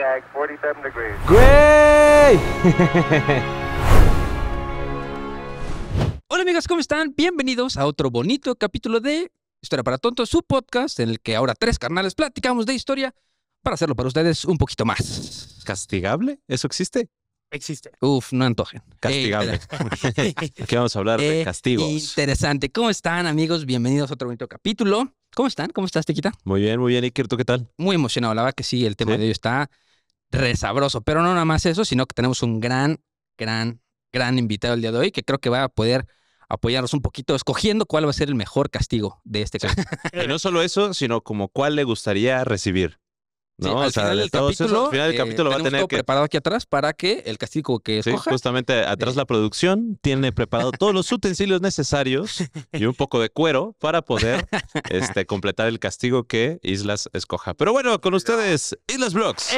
Zodiac, 47 degrees. ¡Güey! Hola amigos, ¿cómo están? Bienvenidos a otro bonito capítulo de Historia para Tontos, su podcast en el que ahora tres carnales platicamos de historia para hacerlo para ustedes un poquito más. ¿Castigable? ¿Eso existe? Existe. Uf, no antojen. Castigable. Aquí vamos a hablar de castigos. Interesante. ¿Cómo están amigos? Bienvenidos a otro bonito capítulo. ¿Cómo están? ¿Cómo estás, Tequita? Muy bien, Iker, ¿tú qué tal? Muy emocionado, la verdad que sí, el tema ¿Sí? de hoy está re sabroso, pero no nada más eso, sino que tenemos un gran invitado el día de hoy que creo que va a poder apoyarnos un poquito escogiendo cuál va a ser el mejor castigo de este caso. Y no solo eso, sino como cuál le gustaría recibir. Sí, ¿No? al O sea, final de del todos capítulo, esos, al final del capítulo va a tenemos tener todo que... preparado aquí atrás para que el castigo que Sí, escoja... justamente atrás la producción tiene preparado todos los utensilios necesarios y un poco de cuero para poder completar el castigo que Islas escoja. Pero bueno, con ustedes, Islas Vlogs.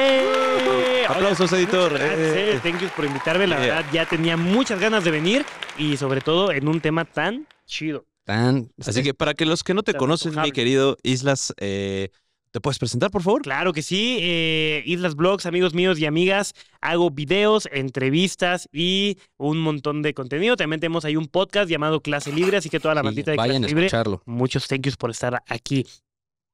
Aplausos, editor. Gracias, thank you por invitarme. La verdad, ya tenía muchas ganas de venir y sobre todo en un tema tan chido. Así que para que los que no te Tan conocen, mi antojable. querido Islas, ¿te puedes presentar, por favor? Claro que sí. Islas Vlogs, amigos míos y amigas. Hago videos, entrevistas y un montón de contenido. También tenemos ahí un podcast llamado Clase Libre, así que toda la Sí, bandita de vayan Clase a Libre. escucharlo. Muchos thank yous por estar aquí.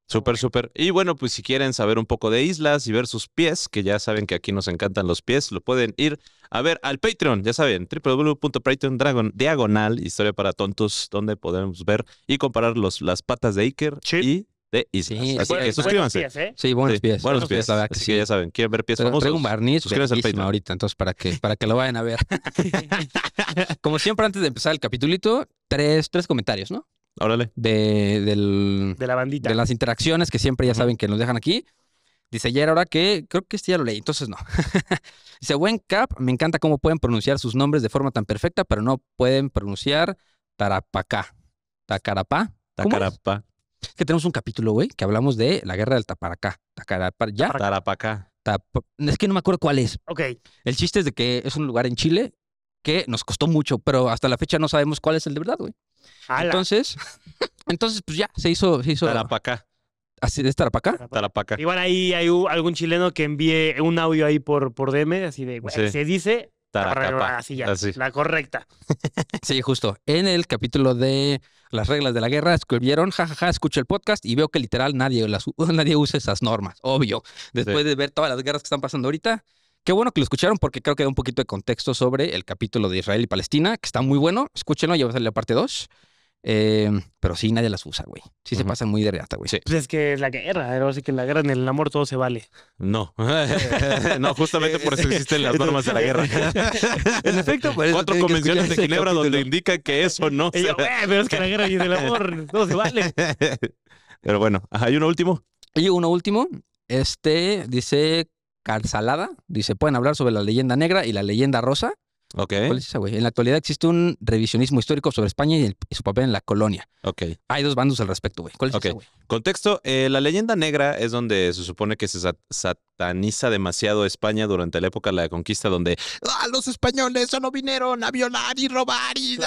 Súper. Y bueno, pues si quieren saber un poco de Islas y ver sus pies, que ya saben que aquí nos encantan los pies, lo pueden ir a ver al Patreon, ya saben, www.patreon.com/diagonal Historia para Tontos, donde podemos ver y comparar las patas de Iker Sí. y de Islas. Sí, Así sí, que sí. suscríbanse. Buenos días, ¿eh? Sí, buenos Sí, pies. buenos pies. la verdad que Así sí. que ya saben, quieren ver pies Pero famosos. traigo un barniz suscríbanse al bellísimo Patreon. ahorita, entonces para que lo vayan a ver. Como siempre, antes de empezar el capitulito, tres comentarios, ¿no? Órale. De De la bandita. las interacciones que siempre ya Ujú. saben que nos dejan aquí. Dice ayer ahora que, creo que este ya lo leí, entonces no. Dice, buen Cap, me encanta cómo pueden pronunciar sus nombres de forma tan perfecta, pero no pueden pronunciar Tarapacá. ¿Tacarapá? ¿Cómo es? Tacarapá. Que tenemos un capítulo, güey, que hablamos de la guerra del Taparacá. Tacarapá, ¿ya? Tarapacá. Es que no me acuerdo cuál es. Ok. El chiste es de que es un lugar en Chile que nos costó mucho, pero hasta la fecha no sabemos cuál es el de verdad, güey. Ala. Entonces, pues ya, se hizo Tarapacá. así de Tarapacá. Tarapacá. Igual ahí hay algún chileno que envíe un audio ahí por DM, así de, güey, Sí. se dice... Taracapá. Así ya, Así. la correcta. Sí, justo. En el capítulo de las reglas de la guerra escribieron, jajaja, escucho el podcast y veo que literal nadie usa esas normas, obvio. Después de ver todas las guerras que están pasando ahorita, qué bueno que lo escucharon porque creo que da un poquito de contexto sobre el capítulo de Israel y Palestina, que está muy bueno. Escúchenlo, ya va a salir la parte 2. Pero sí, nadie las usa, güey. Sí se Ujú. pasan muy de reata, güey. Sí. Pues es que es la guerra, ¿no? Así que en la guerra, en el amor todo se vale. No. No, justamente por eso existen las normas de la guerra. En efecto, por eso 4 tienen que convenciones de escuchar ese Ginebra capítulo. donde indican que eso no Y se yo, pero es que la guerra y en el amor todo se vale. Pero bueno, hay uno último. Y uno último, dice Calzalada, dice, pueden hablar sobre la leyenda negra y la leyenda rosa. Ok, ¿Cuál es esa, güey? En la actualidad existe un revisionismo histórico sobre España y su papel en la colonia. ok. Hay dos bandos al respecto, güey. ¿Cuál es Ok. esa, güey? Contexto, la leyenda negra es donde se supone que se sataniza demasiado España durante la época de la conquista, donde los españoles solo vinieron a violar y robar y...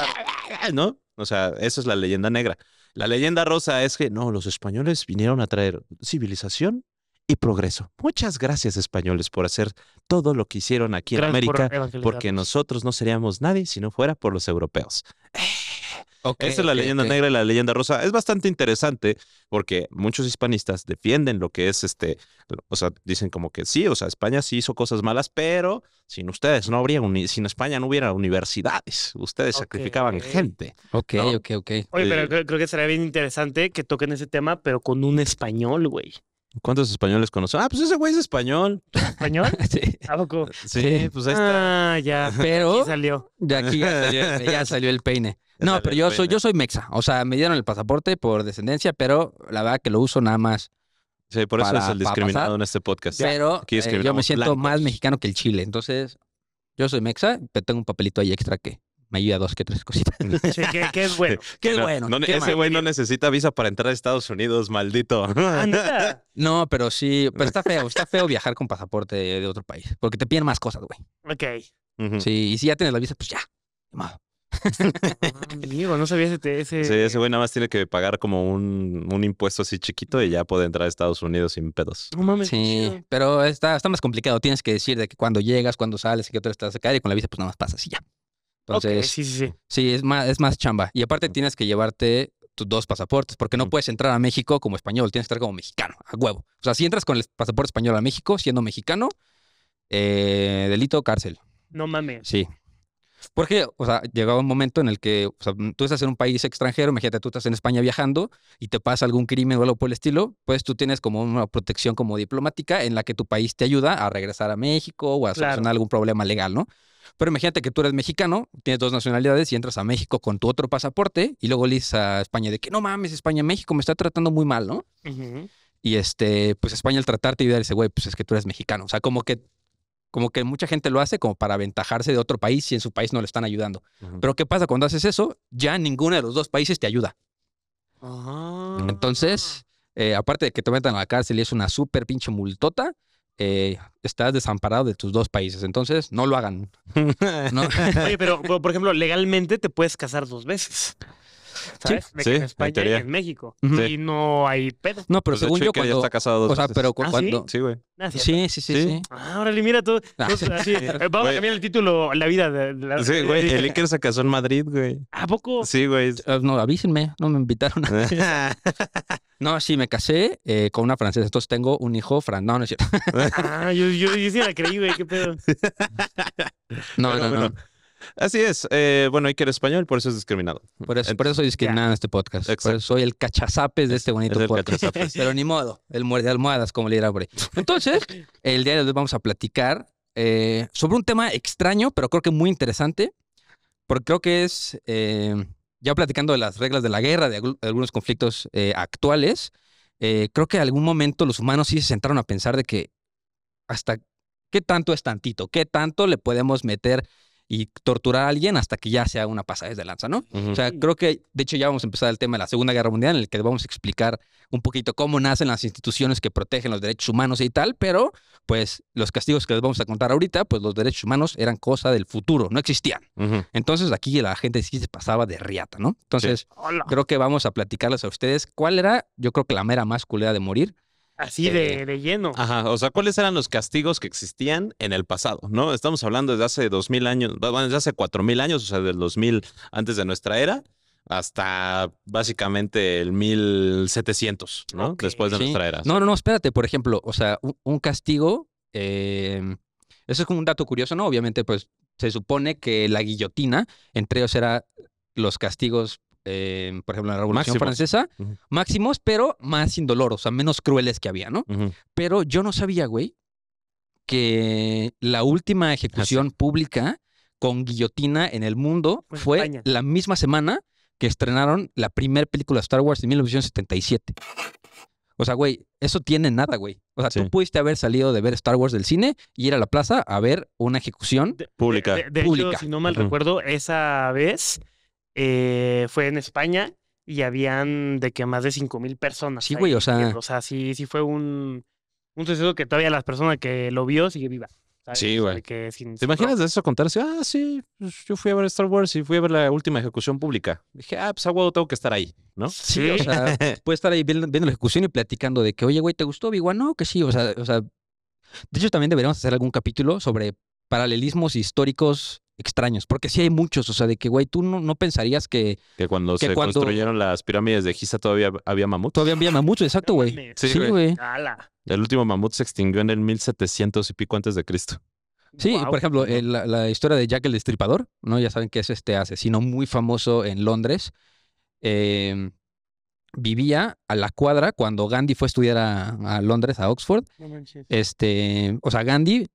¿No? O sea, eso es la leyenda negra. La leyenda rosa es que, no, los españoles vinieron a traer civilización y progreso. Muchas gracias, españoles, por hacer todo lo que hicieron aquí en Gracias por América, evangelizarnos. porque nosotros no seríamos nadie si no fuera por los europeos. Ok, Esa es la ok, leyenda ok. negra y la leyenda rosa. Es bastante interesante porque muchos hispanistas defienden lo que es o sea, dicen como que sí, o sea, España sí hizo cosas malas, pero sin ustedes no habría, sin España no hubiera universidades. Ustedes Ok. sacrificaban gente. Ok, ¿no? ok. Oye, pero creo que sería bien interesante que toquen ese tema, pero con un español, güey. ¿Cuántos españoles conocen? Ah, pues ese güey es español. ¿Español? Sí. ¿A poco? Sí, pues ahí está. Ah, ya. Pero Aquí salió. de aquí ya salió el peine. Ya No, salió pero el yo peine. soy mexa. O sea, me dieron el pasaporte por descendencia, pero la verdad que lo uso nada más. Sí, por eso Para- es el para discriminado pasar. en este podcast. Pero Aquí yo me discriminamos siento blancos. más mexicano que el chile. Entonces, yo soy mexa, pero tengo un papelito ahí extra que me ayuda a 2 que 3 cositas. Sí, que es bueno. Qué No, bueno. no, qué ese güey no necesita visa para entrar a Estados Unidos, maldito. Ah, neta. No, pero sí, pero está feo viajar con pasaporte de otro país, porque te piden más cosas, güey. Ok. Ujú. Sí, y si ya tienes la visa, pues ya. Ni modo. Amigo, no sabía ese... Sí, ese güey nada más tiene que pagar como un impuesto así chiquito y ya puede entrar a Estados Unidos sin pedos. No mames, qué Sí, chido. pero está más complicado. Tienes que decir de que cuando llegas, cuando sales, y que tú estás acá y con la visa pues nada más pasas y ya. Ok, Entonces, sí. sí, es más chamba. Y aparte tienes que llevarte tus 2 pasaportes, porque no puedes entrar a México como español, tienes que entrar como mexicano, a huevo. O sea, si entras con el pasaporte español a México, siendo mexicano, delito, cárcel. No mames. Sí. Porque, o sea, llegaba un momento en el que, o sea, tú estás en un país extranjero, imagínate, tú estás en España viajando y te pasa algún crimen o algo por el estilo, pues tú tienes como una protección como diplomática en la que tu país te ayuda a regresar a México o a Claro. solucionar algún problema legal, ¿no? Pero imagínate que tú eres mexicano, tienes 2 nacionalidades y entras a México con tu otro pasaporte y luego le dices a España de que no mames, España, México me está tratando muy mal, ¿no? Ujú. Y pues España al tratarte y dice, güey, pues es que tú eres mexicano. O sea, como que mucha gente lo hace como para aventajarse de otro país si en su país no le están ayudando. Ujú. Pero ¿qué pasa cuando haces eso? Ya ninguno de los 2 países te ayuda. Ah. Entonces, aparte de que te metan a la cárcel y es una súper pinche multota, estás desamparado de tus 2 países. Entonces, no lo hagan. No. Oye, pero por ejemplo, legalmente te puedes casar 2 veces. ¿Sabes? De que sí, en en España y teoría. en México. Ujú. Y no hay pedo. No, pero Pues de según hecho, yo, Iker ya cuando. está casado 2 O sea, veces. pero ¿Ah, sí? cuando. Sí, güey. Ah, sí. Sí. Sí. Ah, órale, mira tú. Ah. Así, vamos a Güey. cambiar el título, la vida de la... Sí, güey. El Iker se casó en Madrid, güey. ¿A poco? Sí, güey. No, avísenme, no me invitaron. No, sí, me casé con una francesa, entonces tengo un hijo francés. No, no es cierto. Ah, yo sí la creí, güey, qué pedo. No, Bueno, no, no. bueno. Así es. Bueno, Iker es español, por eso es discriminado. Por eso soy discriminado en este podcast. Por Exacto. eso soy el cachazapes de este bonito Es el podcast. cachazapes. Pero ni modo, el muerde almohadas, como le dirán por ahí. Entonces, el día de hoy vamos a platicar sobre un tema extraño, pero creo que muy interesante, porque creo que es, ya platicando de las reglas de la guerra, de algunos conflictos actuales, creo que en algún momento los humanos sí se sentaron a pensar de que hasta qué tanto es tantito, qué tanto le podemos meter y torturar a alguien hasta que ya sea una pasadez de lanza, ¿no? Ujú. O sea, creo que, de hecho, ya vamos a empezar el tema de la Segunda Guerra Mundial, en el que vamos a explicar un poquito cómo nacen las instituciones que protegen los derechos humanos y tal, pero, pues, los castigos que les vamos a contar ahorita, pues los derechos humanos eran cosa del futuro, no existían. Ujú. Entonces, aquí la gente sí se pasaba de riata, ¿no? Entonces, Hola. creo que vamos a platicarles a ustedes cuál era, yo creo que la mera más culera de morir. Así de lleno. Ajá, o sea, ¿cuáles eran los castigos que existían en el pasado? ¿No? Estamos hablando desde hace 2000 años, bueno, desde hace 4000 años, o sea, del 2000 antes de nuestra era, hasta básicamente el 1700, ¿no? Ok. Después de Sí. nuestra era. No, espérate, por ejemplo, o sea, un castigo, eso es como un dato curioso, ¿no? Obviamente, pues se supone que la guillotina, entre ellos era los castigos, por ejemplo, en la Revolución Máximos. Francesa, Ujú. máximos, pero más indoloros, o sea, menos crueles que había, ¿no? Ujú. Pero yo no sabía, güey, que la última ejecución pública con guillotina en el mundo Fue en fue España. la misma semana que estrenaron la primera película de Star Wars en 1977. O sea, güey, eso tiene nada, güey. O sea, Sí. tú pudiste haber salido de ver Star Wars del cine y ir a la plaza a ver una ejecución. Pública. De Pública. hecho, si no mal Ujú. recuerdo, esa vez fue en España y habían de que más de 5,000 personas. Sí, ahí güey, o sea- viendo. O sea, sí fue un suceso que todavía las personas que lo vio sigue viva. ¿sabes? Sí, O sea, güey. de que sin ¿Te imaginas de eso contar así? Ah, sí, pues yo fui a ver Star Wars y fui a ver la última ejecución pública. Dije, pues a huevo tengo que estar ahí, ¿no? Sí, o Sí. sea, puedes estar ahí viendo la ejecución y platicando de que, oye, güey, ¿te gustó Obi-Wan? No, que sí, o sea, de hecho también deberíamos hacer algún capítulo sobre paralelismos históricos extraños, porque sí hay muchos, o sea, de que, güey, tú no pensarías que Que cuando Que se cuando- construyeron las pirámides de Giza todavía había mamuts. todavía había mamuts, exacto, No güey. mames. Sí, Sí, güey. güey. ¡Hala! El último mamut se extinguió en el 1700 y pico antes de Cristo. Sí, Guau. por ejemplo, la historia de Jack el Destripador, ¿no? Ya saben que es este asesino muy famoso en Londres. Vivía a la cuadra cuando Gandhi fue a estudiar a Londres, a Oxford. No manches. O sea, Gandhi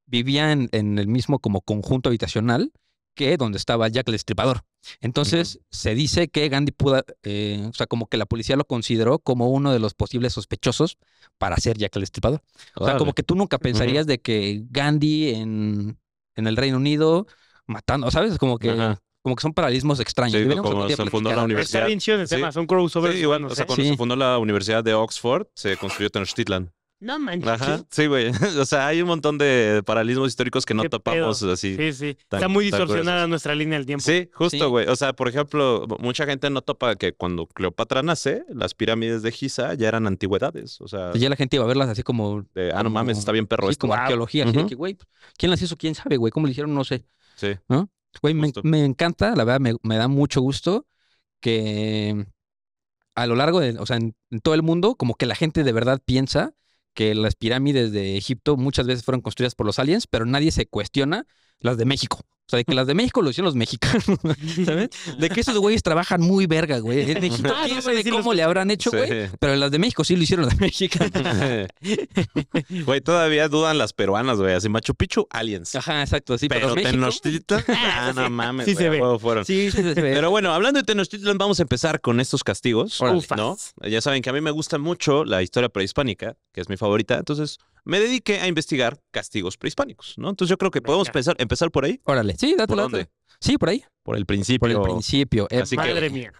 vivía en el mismo como conjunto habitacional que donde estaba Jack el Destripador. Entonces, se dice que Gandhi pudo, o sea, como que la policía lo consideró como uno de los posibles sospechosos para ser Jack el Destripador. O sea, como que tú nunca pensarías de que Gandhi en el Reino Unido matando, ¿sabes? Como que Ajá. son paralelismos extraños. Sí, Deberíamos como algún día se fundó platicar la algo. universidad. Está bien chido ese Sí. tema, son crossovers. Sí, igual, buenos, o sea, ¿eh? cuando Sí. se fundó la Universidad de Oxford, se construyó Tenochtitlan. No manches. Ajá, sí, güey. O sea, hay un montón de paralelismos históricos que no Qué topamos pedo. así. Sí, sí. tan- Está muy tan distorsionada gruesos. nuestra línea del tiempo. Sí, justo, Sí. güey. O sea, por ejemplo, mucha gente no topa que cuando Cleopatra nace, las pirámides de Giza ya eran antigüedades. O sea, Y ya la gente iba a verlas así como... no mames, está bien perro Sí, esto. como arqueología. Así de Ujú. que, güey, ¿quién las hizo? ¿Quién sabe, güey? ¿Cómo le hicieron? No sé. Sí. ¿No? Güey, Justo. me encanta, la verdad, me da mucho gusto que a lo largo de, o sea, en todo el mundo, como que la gente de verdad piensa que las pirámides de Egipto muchas veces fueron construidas por los aliens, pero nadie se cuestiona las de México. O sea, de que las de México lo hicieron los mexicanos, ¿sabes? De que esos güeyes trabajan muy verga, güey. En Egipto, Ah, quién no, sabe sí, cómo los- le habrán hecho, Sí. güey. Pero las de México sí lo hicieron los de México. Güey, todavía dudan las peruanas, güey. Así Machu Picchu, aliens. Ajá, exacto, sí. Pero México... Tenochtitlan, no mames. Sí güey, se a ve. huevo fueron. Sí, sí, se ve. Pero bueno, hablando de Tenochtitlan, vamos a empezar con estos castigos, Órale. Ufas. ¿no? Ya saben que a mí me gusta mucho la historia prehispánica, que es mi favorita, entonces me dediqué a investigar castigos prehispánicos, ¿no? Entonces yo creo que podemos Venga. empezar por ahí, Órale, sí, dátelo, ¿Por dónde? dátelo. Sí, por ahí. por el principio. Por el principio. Así que- Madre mía.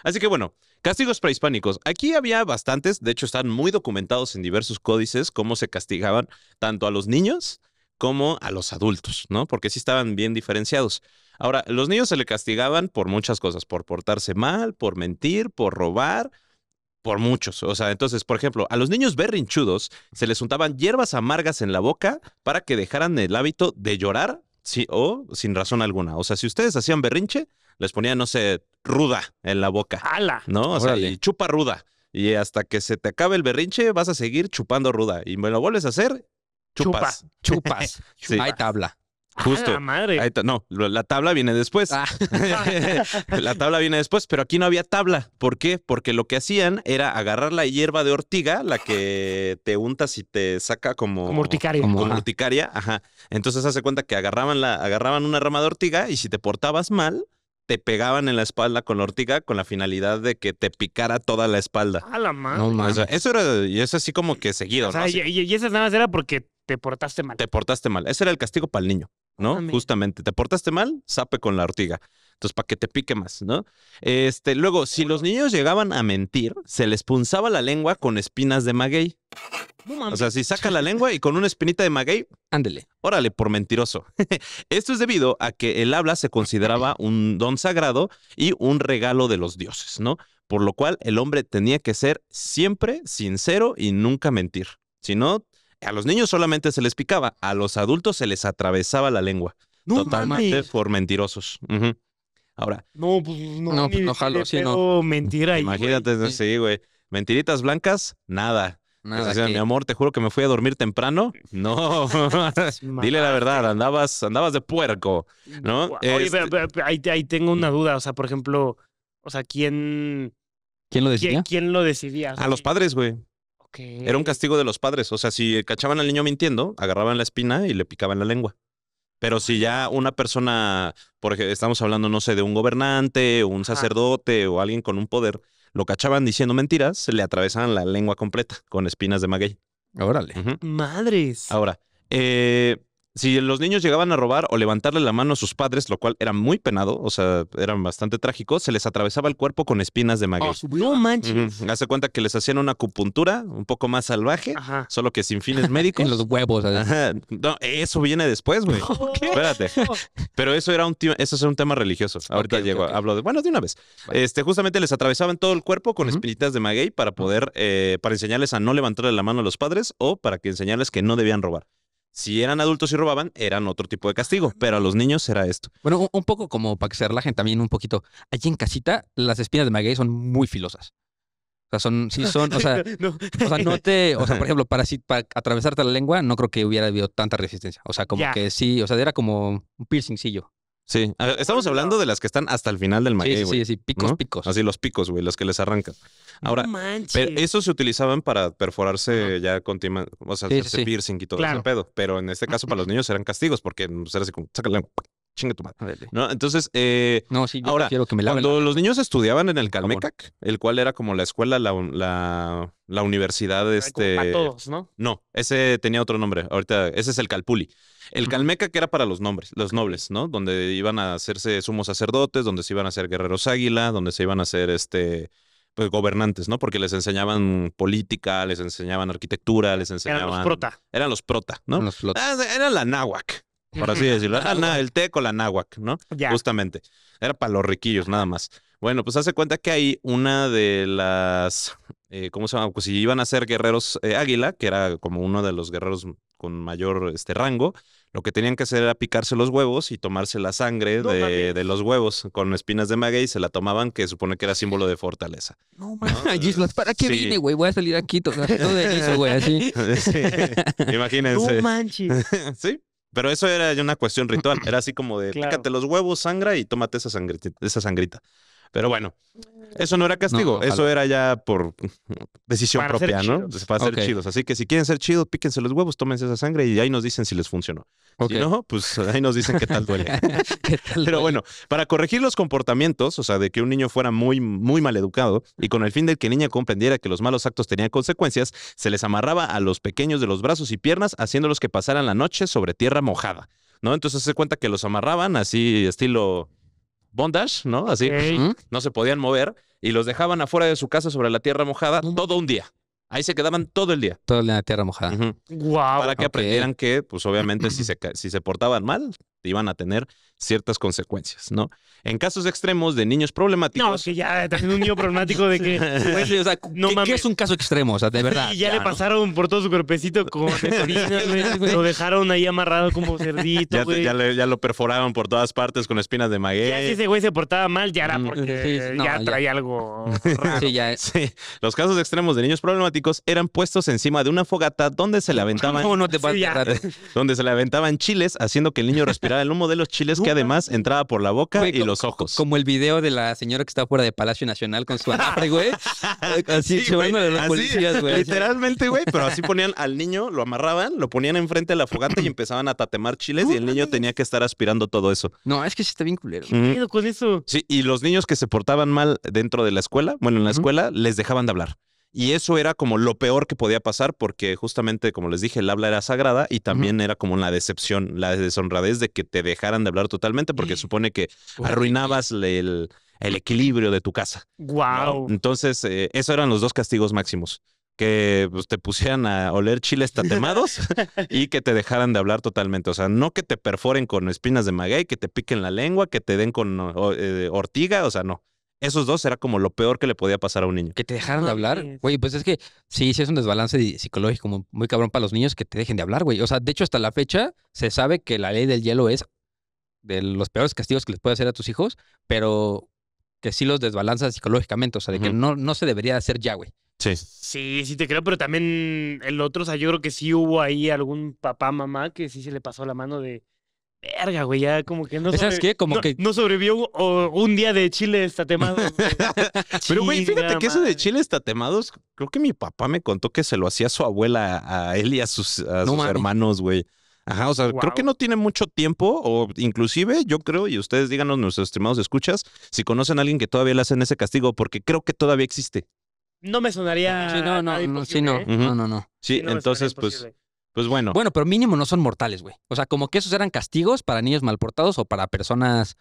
Así que bueno, castigos prehispánicos. Aquí había bastantes, de hecho están muy documentados en diversos códices cómo se castigaban tanto a los niños como a los adultos, ¿no? Porque sí estaban bien diferenciados. Ahora, los niños se le castigaban por muchas cosas, por portarse mal, por mentir, por robar, por muchos. O sea, entonces, por ejemplo, a los niños berrinchudos se les untaban hierbas amargas en la boca para que dejaran el hábito de llorar sí, o sin razón alguna. O sea, si ustedes hacían berrinche, les ponían, no sé, ruda en la boca, ¡Hala! ¿no? O sea, Órale. y chupa ruda. Y hasta que se te acabe el berrinche, vas a seguir chupando ruda. Y me lo vuelves a hacer, chupas. Chupas. Sí. Hay tabla. Justo. ¡A la madre! Ahí no, la tabla viene después. Ah. La tabla viene después, pero aquí no había tabla. ¿Por qué? Porque lo que hacían era agarrar la hierba de ortiga, la que te untas y te saca como Como urticaria. Como- como Ajá. urticaria. Ajá. Entonces hace cuenta que agarraban una rama de ortiga y si te portabas mal, te pegaban en la espalda con la ortiga con la finalidad de que te picara toda la espalda. ¡A la madre! No O mames. sea, eso era, y eso así como que seguido, O sea, ¿no? Así, y esas nada más era porque te portaste mal. te portaste mal. Ese era el castigo para el niño, ¿no? Mames. Justamente, te portaste mal, zape con la ortiga. Entonces, para que te pique más, ¿no? Luego, si los niños llegaban a mentir, se les punzaba la lengua con espinas de maguey. No O mames. sea, si saca la lengua y con una espinita de maguey, Ándele. órale, por mentiroso. Esto es debido a que el habla se consideraba un don sagrado y un regalo de los dioses, ¿no? Por lo cual el hombre tenía que ser siempre sincero y nunca mentir. Si no, a los niños solamente se les picaba, a los adultos se les atravesaba la lengua. No Totalmente mames. por mentirosos. Ujú. Ahora, No, pues no. No, ni pues, no de jalo, sí, no. pedo mentir ahí. imagínate, güey. sí, güey. Mentiritas blancas, nada. Nada O sea, que- mi amor, te juro que me fui a dormir temprano. No. Dile la verdad, andabas de puerco. ¿no? Oye, pero ahí tengo una duda. O sea, por ejemplo, o sea, ¿quién ¿Quién lo decía? quién lo decidía? O sea, A los padres, güey. ok. Era un castigo de los padres. O sea, si cachaban al niño mintiendo, agarraban la espina y le picaban la lengua. Pero si ya una persona, porque estamos hablando, no sé, de un gobernante, un Ajá. sacerdote o alguien con un poder, lo cachaban diciendo mentiras, se le atravesaban la lengua completa con espinas de maguey. Órale. Ujú. Madres. Ahora, si los niños llegaban a robar o levantarle la mano a sus padres, lo cual era muy penado, o sea, eran bastante trágicos, se les atravesaba el cuerpo con espinas de maguey. No manches. Hace cuenta que les hacían una acupuntura un poco más salvaje, Ajá. solo que sin fines médicos. En los huevos. así. Ajá. No, eso viene después, güey. Espérate. Pero eso era eso es un tema religioso. Ahorita Ok, llego, ok. hablo de, bueno, de una vez. Vale. Justamente les atravesaban todo el cuerpo con Ujú. espinitas de maguey para poder, para enseñarles a no levantarle la mano a los padres o para que enseñarles que no debían robar. Si eran adultos y robaban, eran otro tipo de castigo, pero a los niños era esto. Bueno, un poco como para que se relajen también un poquito. Allí en casita, las espinas de maguey son muy filosas. O sea, o sea, No. o sea, por ejemplo, para atravesarte la lengua, no creo que hubiera habido tanta resistencia. O sea, como Ya. que sí, o sea, era como un piercingcillo. Sí, estamos hablando de las que están hasta el final del Sí, maguey, sí, güey. sí, picos, ¿no? picos. Así los picos, güey, los que les arrancan. Ahora, No manches. pero esos se utilizaban para perforarse ya o sea, Sí, sí, hacerse sí. piercing y todo Claro. ese pedo. Pero en este caso, para los niños eran castigos, porque pues, era así como, saca la lengua, chinga tu madre. Órale. ¿No? Entonces, No, sí, yo ahora, prefiero que me laven cuando los niños estudiaban en el favor. Calmecac, el cual era como la escuela, la universidad, Como para todos, ¿no? No, ese tenía otro nombre. Ahorita, ese es el Calpuli. El Ujú. Calmecac era para los nobles, ¿no? Donde iban a hacerse sumos sacerdotes, donde se iban a hacer guerreros águila, donde se iban a hacer pues, gobernantes, ¿no? Porque les enseñaban política, les enseñaban arquitectura, les Eran enseñaban... los prota. Eran los prota, ¿no? Los flotas. Era la náhuac, por así decirlo. Era el TEC o la náhuac, ¿no? Ya. Justamente. Era para los riquillos, nada más. Bueno, pues hace cuenta que ahí una de las... ¿cómo se llama? Pues si iban a ser guerreros águila, que era como uno de los guerreros con mayor rango, lo que tenían que hacer era picarse los huevos y tomarse la sangre No mames. de los huevos con espinas de maguey, se la tomaban, que supone que era símbolo de fortaleza. No, Gislas, ¿para qué Sí. vine, güey? Voy a salir aquí todo de eso, güey, así. Sí. Imagínense. No manches. Sí. Pero eso era ya una cuestión ritual. Era así como de Claro. pícate los huevos, sangra y tómate esa sangrita. Pero bueno, eso no era castigo. No, ojalá. Eso era ya por decisión Para ser propia, ¿no? chidos. Para ser Ok. chidos. Así que si quieren ser chidos, píquense los huevos, tómense esa sangre y ahí nos dicen si les funcionó. Ok. Si no, pues ahí nos dicen qué tal duele. ¿Qué tal, Pero güey? bueno, para corregir los comportamientos, o sea, de que un niño fuera muy, muy mal educado y con el fin de que el niño comprendiera que los malos actos tenían consecuencias, se les amarraba a los pequeños de los brazos y piernas, haciéndolos que pasaran la noche sobre tierra mojada, ¿no? Entonces se cuenta que los amarraban así, estilo bondage, ¿no? Así, Ok. ¿Mm? no se podían mover y los dejaban afuera de su casa sobre la tierra mojada todo un día. Ahí se quedaban todo el día. Todo en la tierra mojada. Ujú. Guau. Para que ok. aprendieran que, pues obviamente, si se portaban mal, iban a tener ciertas consecuencias, ¿no? En casos extremos de niños problemáticos... No, es que ya también un niño problemático de que güey, Sí, o sea, no ¿qué mames. es un caso extremo? O sea, de verdad. Y ya le ¿no? pasaron por todo su cuerpecito con orina, güey. Lo dejaron ahí amarrado como cerdito, Ya, güey. ya lo perforaron por todas partes con espinas de Ya si maguey. ese güey se portaba mal, ya era Mm, porque sí, no, ya ya. traía algo raro. Sí, ya. Sí, los casos extremos de niños problemáticos eran puestos encima de una fogata donde se le aventaban, ¿Cómo no te Sí, vas ya. a agarrar? donde se le aventaban chiles, haciendo que el niño respirara el humo de los chiles que además entraba por la boca Güey, y los ojos. Como el video de la señora que está fuera de Palacio Nacional con su anafre, güey. Así, Sí, güey, llevándole a los así, policías, güey. literalmente, güey, pero así ponían al niño, lo amarraban, lo ponían enfrente de la fogata y empezaban a tatemar chiles y el niño tenía que estar aspirando todo eso. No, es que sí está bien culero. ¿Qué pedo con eso? Sí, y los niños que se portaban mal dentro de la escuela, bueno, en la Ujú. escuela, les dejaban de hablar. Y eso era como lo peor que podía pasar porque justamente, como les dije, el habla era sagrada y también era como la decepción, la deshonradez de que te dejaran de hablar totalmente porque supone que arruinabas el equilibrio de tu casa. Guau. Entonces, esos eran los dos castigos máximos. Que pues, te pusieran a oler chiles tatemados y que te dejaran de hablar totalmente. O sea, no que te perforen con espinas de maguey, que te piquen la lengua, que te den con ortiga. O sea, no. Esos dos era como lo peor que le podía pasar a un niño. Que te dejaran de hablar. Mames. Güey, pues es que sí es un desbalance psicológico como muy cabrón para los niños que te dejen de hablar, güey. O sea, de hecho, hasta la fecha se sabe que la ley del hielo es de los peores castigos que les puede hacer a tus hijos, pero que sí los desbalanza psicológicamente. O sea, de que Ujú. no se debería hacer ya, güey. Sí. Sí, sí te creo, pero también el otro, o sea, yo creo que sí hubo ahí algún papá, mamá que sí se le pasó la mano de verga, güey, ya como que no ¿Sabes qué? Como no, que- no sobrevivió un día de chiles tatemados. Pero, güey, fíjate Chinga que eso de madre. chiles tatemados, creo que mi papá me contó que se lo hacía su abuela a él y a sus mames. hermanos, güey. Ajá, o sea, creo Guau. que no tiene mucho tiempo, o inclusive yo creo, y ustedes díganos, nuestros estimados escuchas, si conocen a alguien que todavía le hacen ese castigo, porque creo que todavía existe. No me sonaría Sí, no, nada sí, imposible, no. ¿eh? Ujú. No. Sí, Sí, no me entonces, sonaría pues, imposible. pues bueno. Bueno, pero mínimo no son mortales, güey. O sea, como que esos eran castigos para niños malportados o para personas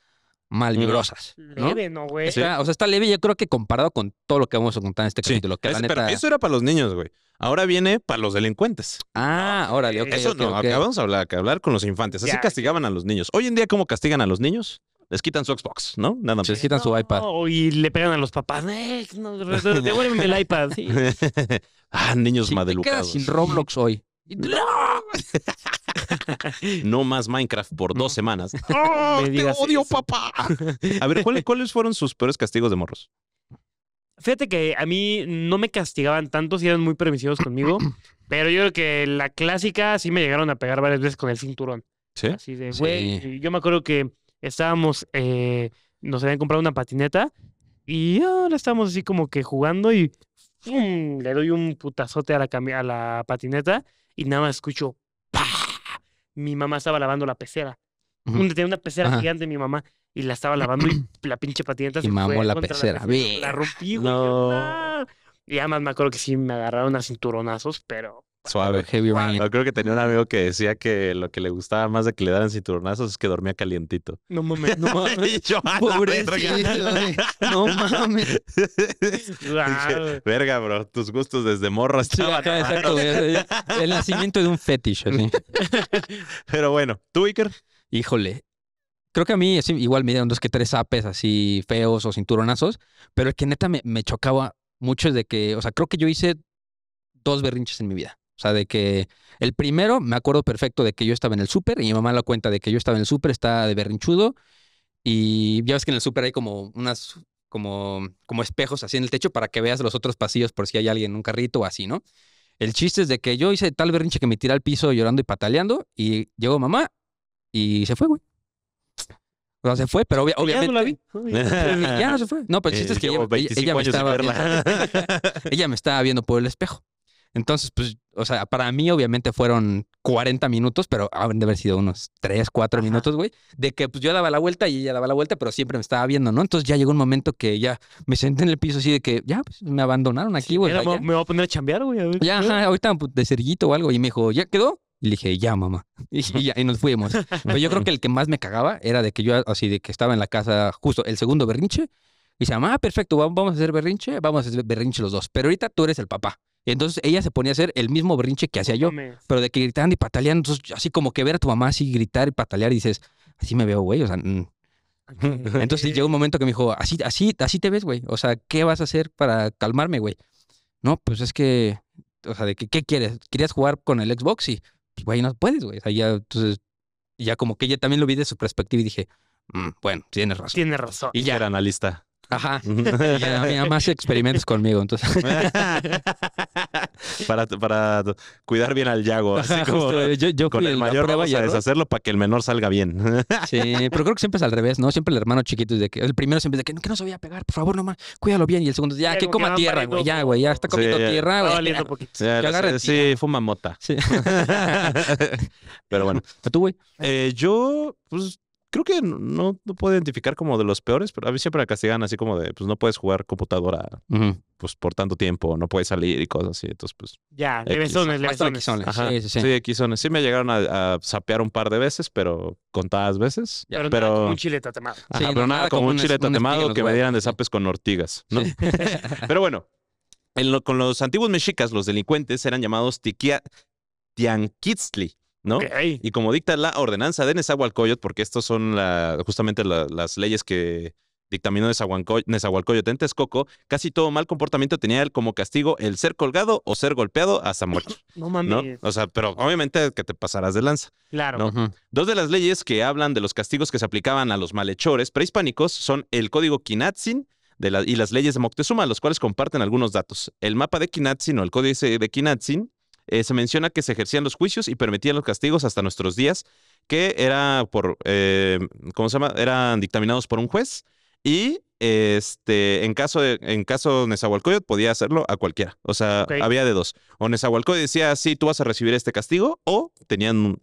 malvibrosas, ¿no? Leve, ¿no, güey? O sea, está leve, yo creo que comparado con todo lo que vamos a contar en este Sí, capítulo. Que la pero neta... eso era para los niños, güey. Ahora viene para los delincuentes. Ah, órale, ok. Eso ok, no, ok. acabamos de hablar con los infantes. Así Ya. castigaban a los niños. Hoy en día, ¿cómo castigan a los niños? Les quitan su Xbox, ¿no? Nada más. Les quitan su iPad. Y le pegan a los papás. No, devuélveme el iPad. Sí. Niños Sí, te quedas maleducados. sin Roblox hoy. No más Minecraft por 2 semanas. Me ¡Te digas odio, eso. papá! A ver, ¿cuáles fueron sus peores castigos de morros? Fíjate que a mí no me castigaban tanto, si eran muy permisivos conmigo, pero yo creo que la clásica sí me llegaron a pegar varias veces con el cinturón. ¿Sí? Así de, Sí. güey, yo me acuerdo que estábamos, nos habían comprado una patineta y ahora estábamos así como que jugando y ¡fum! Le doy un putazote a a la patineta y nada más escucho ¡pah! Mi mamá estaba lavando la pecera. Ujú. Tenía una pecera Ajá. gigante mi mamá y la estaba lavando y la pinche patineta Y se mamó fue la contra pecera. Bien. La rompí, güey. No. No. Y además me acuerdo que sí me agarraron a cinturonazos, pero Suave. Heavy Rain. Yo creo que tenía un amigo que decía que lo que le gustaba más de que le daran cinturonazos es que dormía calientito. No mames. No mames. Y yo, a la Pobrecito, verga. güey. No mames. Guau. Verga, bro, tus gustos desde morro Sí, estaban ajá, exacto, raros. güey. El nacimiento de un fetish, así. Pero bueno, ¿tú, Iker? Híjole. Creo que a mí así, igual me dieron 2 que 3 apes así feos o cinturonazos, pero el que neta me chocaba mucho es de que, o sea, creo que yo hice 2 berrinches en mi vida. O sea, de que el primero me acuerdo perfecto de que yo estaba en el súper y mi mamá la cuenta de que yo estaba en el súper, estaba de berrinchudo y ya ves que en el súper hay como como espejos así en el techo para que veas los otros pasillos por si hay alguien en un carrito o así, ¿no? El chiste es de que yo hice tal berrinche que me tiré al piso llorando y pataleando y llegó mamá y se fue, güey. O sea, se fue, pero Ya no obviamente... la vi. Ya no se fue. No, pero el chiste es que Llevo ella 25 me años sin estaba verla. ella me estaba viendo por el espejo. Entonces, pues, o sea, para mí obviamente fueron 40 minutos, pero han de haber sido unos 3, 4 Ajá. minutos, güey, de que pues yo daba la vuelta y ella daba la vuelta, pero siempre me estaba viendo, ¿no? Entonces ya llegó un momento que ya me senté en el piso así de que ya, pues me abandonaron aquí, güey. Mira, o sea, ya, me voy a poner a chambear, güey. A ver. ya, ajá, ahorita pues, de cerillito o algo. Y me dijo, ¿ya quedó? Y le dije, ya, mamá. Y ya, y nos fuimos. Pero yo creo que el que más me cagaba era de que yo, así de que estaba en la casa, justo el segundo berrinche. Y dice, mamá, perfecto, vamos a hacer berrinche los dos. Pero ahorita tú eres el papá. Y entonces ella se ponía a hacer el mismo berrinche que hacía yo, Mames. pero de que gritaban y pataleaban. Entonces, así como que ver a tu mamá así gritar y patalear y dices, así me veo, güey. O sea, entonces llegó un momento que me dijo, así te ves, güey. O sea, ¿qué vas a hacer para calmarme, güey? No, pues es que, o sea, de que, ¿qué quieres? ¿Querías jugar con el Xbox? Y, pues, güey, no puedes, güey. O sea, ya, entonces, ya como que ella también lo vi de su perspectiva y dije, bueno, tienes razón. Tiene razón. Y ya, Era analista. ajá. Y ya, mi mamá hace experimentos conmigo, entonces. para cuidar bien al Yago. Así Ajá, como, justo, yo con fui el la mayor prueba vamos y a error. deshacerlo para que el menor salga bien. Sí, pero creo que siempre es al revés, ¿no? Siempre el hermano chiquito es de que el primero siempre es de que no se vaya a pegar, por favor, nomás, cuídalo bien. Y el segundo es ya, Ya, que como que coma van tierra, valiendo güey, ya, güey, ya está comiendo Sí, ya. tierra, Va güey. valiendo poquito. Sí, agárrate, sí, fuma mota. Sí. Pero bueno, ¿Tú, güey? yo, pues, creo que no puedo identificar como de los peores, pero a mí siempre me castigan así como de, pues, no puedes jugar computadora, Ujú. pues, por tanto tiempo, no puedes salir y cosas así. Entonces, pues, Ya, X. levesones, Más levesones. tranquilones. ajá. Sí, sí, sí. Sí, X-zones. Sí me llegaron a sapear un par de veces, pero contadas veces. Ya, Pero, pero- nada, como un chile tatemado. Ajá, Sí, pero no, nada nada como como un un chile espiga en tatemado los que me dieran de huevos, sí. zapes con ortigas, ¿no? Sí. Pero bueno, con los antiguos mexicas, los delincuentes eran llamados tianquitztli, ¿no? Ok. Y como dicta la ordenanza de Nezahualcóyotl, porque estos son justamente las leyes que dictaminó Nezahualcóyotl en Texcoco, casi todo mal comportamiento tenía como castigo el ser colgado o ser golpeado hasta morir, No ¿no? mames. O sea, pero obviamente que te pasarás de lanza. Claro. No. Ujú. Dos de las leyes que hablan de los castigos que se aplicaban a los malhechores prehispánicos son el Código Quinatzin y las leyes de Moctezuma, los cuales comparten algunos datos. El mapa de Quinatzin o el Códice de Quinatzin se menciona que se ejercían los juicios y permitían los castigos hasta nuestros días, que era ¿cómo se llama? Eran dictaminados por un juez y en caso de Nezahualcóyotl podía hacerlo a cualquiera. O sea, Ok. había de dos. O Nezahualcóyotl decía, sí, tú vas a recibir este castigo, o tenían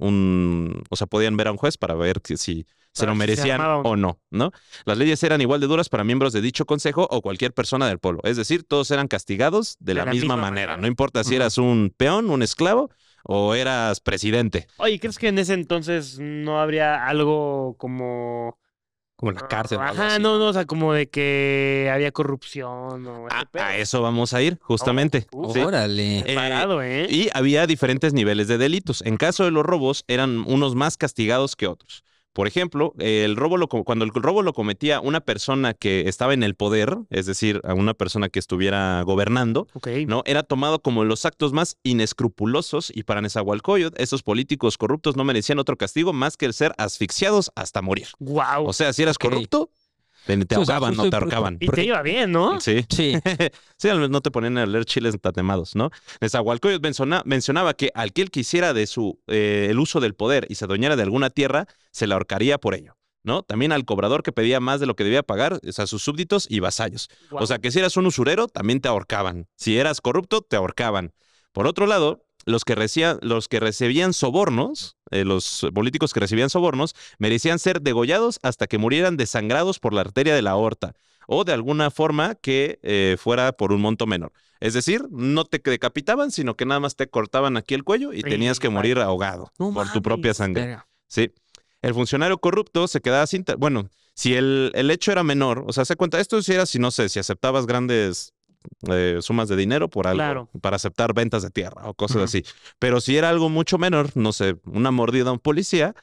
o sea, podían ver a un juez para ver si se Para lo ver si se merecían armaba o no, ¿no? Las leyes eran igual de duras para miembros de dicho consejo o cualquier persona del pueblo. Es decir, todos eran castigados de la misma manera. No importa si Ujú. eras un peón, un esclavo o eras presidente. Oye, ¿crees que en ese entonces no habría algo como... Como la cárcel. o algo Ajá, así. no, o sea, como de que había corrupción o ese pedo? A eso vamos a ir, justamente. Oh, Sí. Órale. Preparado, ¿eh? Y había diferentes niveles de delitos. En caso de los robos, eran unos más castigados que otros. Por ejemplo, cuando el robo lo cometía una persona que estaba en el poder, es decir, a una persona que estuviera gobernando, Ok. ¿no? Era tomado como los actos más inescrupulosos y para Nezahualcóyotl, esos políticos corruptos no merecían otro castigo más que el ser asfixiados hasta morir. Wow. O sea, si eras Ok. corrupto, te Sí, o sea, ahogaban, justo no te por- ahorcaban. Y te iba bien, ¿no? Sí. Sí. Sí, al menos no te ponían a leer chiles tatemados, ¿no? Nezahualcóyotl mencionaba que al que él quisiera el uso del poder y se adueñara de alguna tierra, se la ahorcaría por ello, ¿no? También al cobrador que pedía más de lo que debía pagar, o sea, sus súbditos y vasallos. Guau. O sea, que si eras un usurero, también te ahorcaban. Si eras corrupto, te ahorcaban. Por otro lado, los que recibían sobornos, los políticos que recibían sobornos, merecían ser degollados hasta que murieran desangrados por la arteria de la aorta o de alguna forma que fuera por un monto menor. Es decir, no te decapitaban, sino que nada más te cortaban aquí el cuello y tenías que morir ahogado por tu propia sangre. Verga. Sí. El funcionario corrupto se quedaba sin... Bueno, si el hecho era menor, o sea, se cuenta, esto si era, si no sé, si aceptabas grandes sumas de dinero por algo, Claro. para aceptar ventas de tierra o cosas así. Pero si era algo mucho menor, no sé, una mordida a un policía,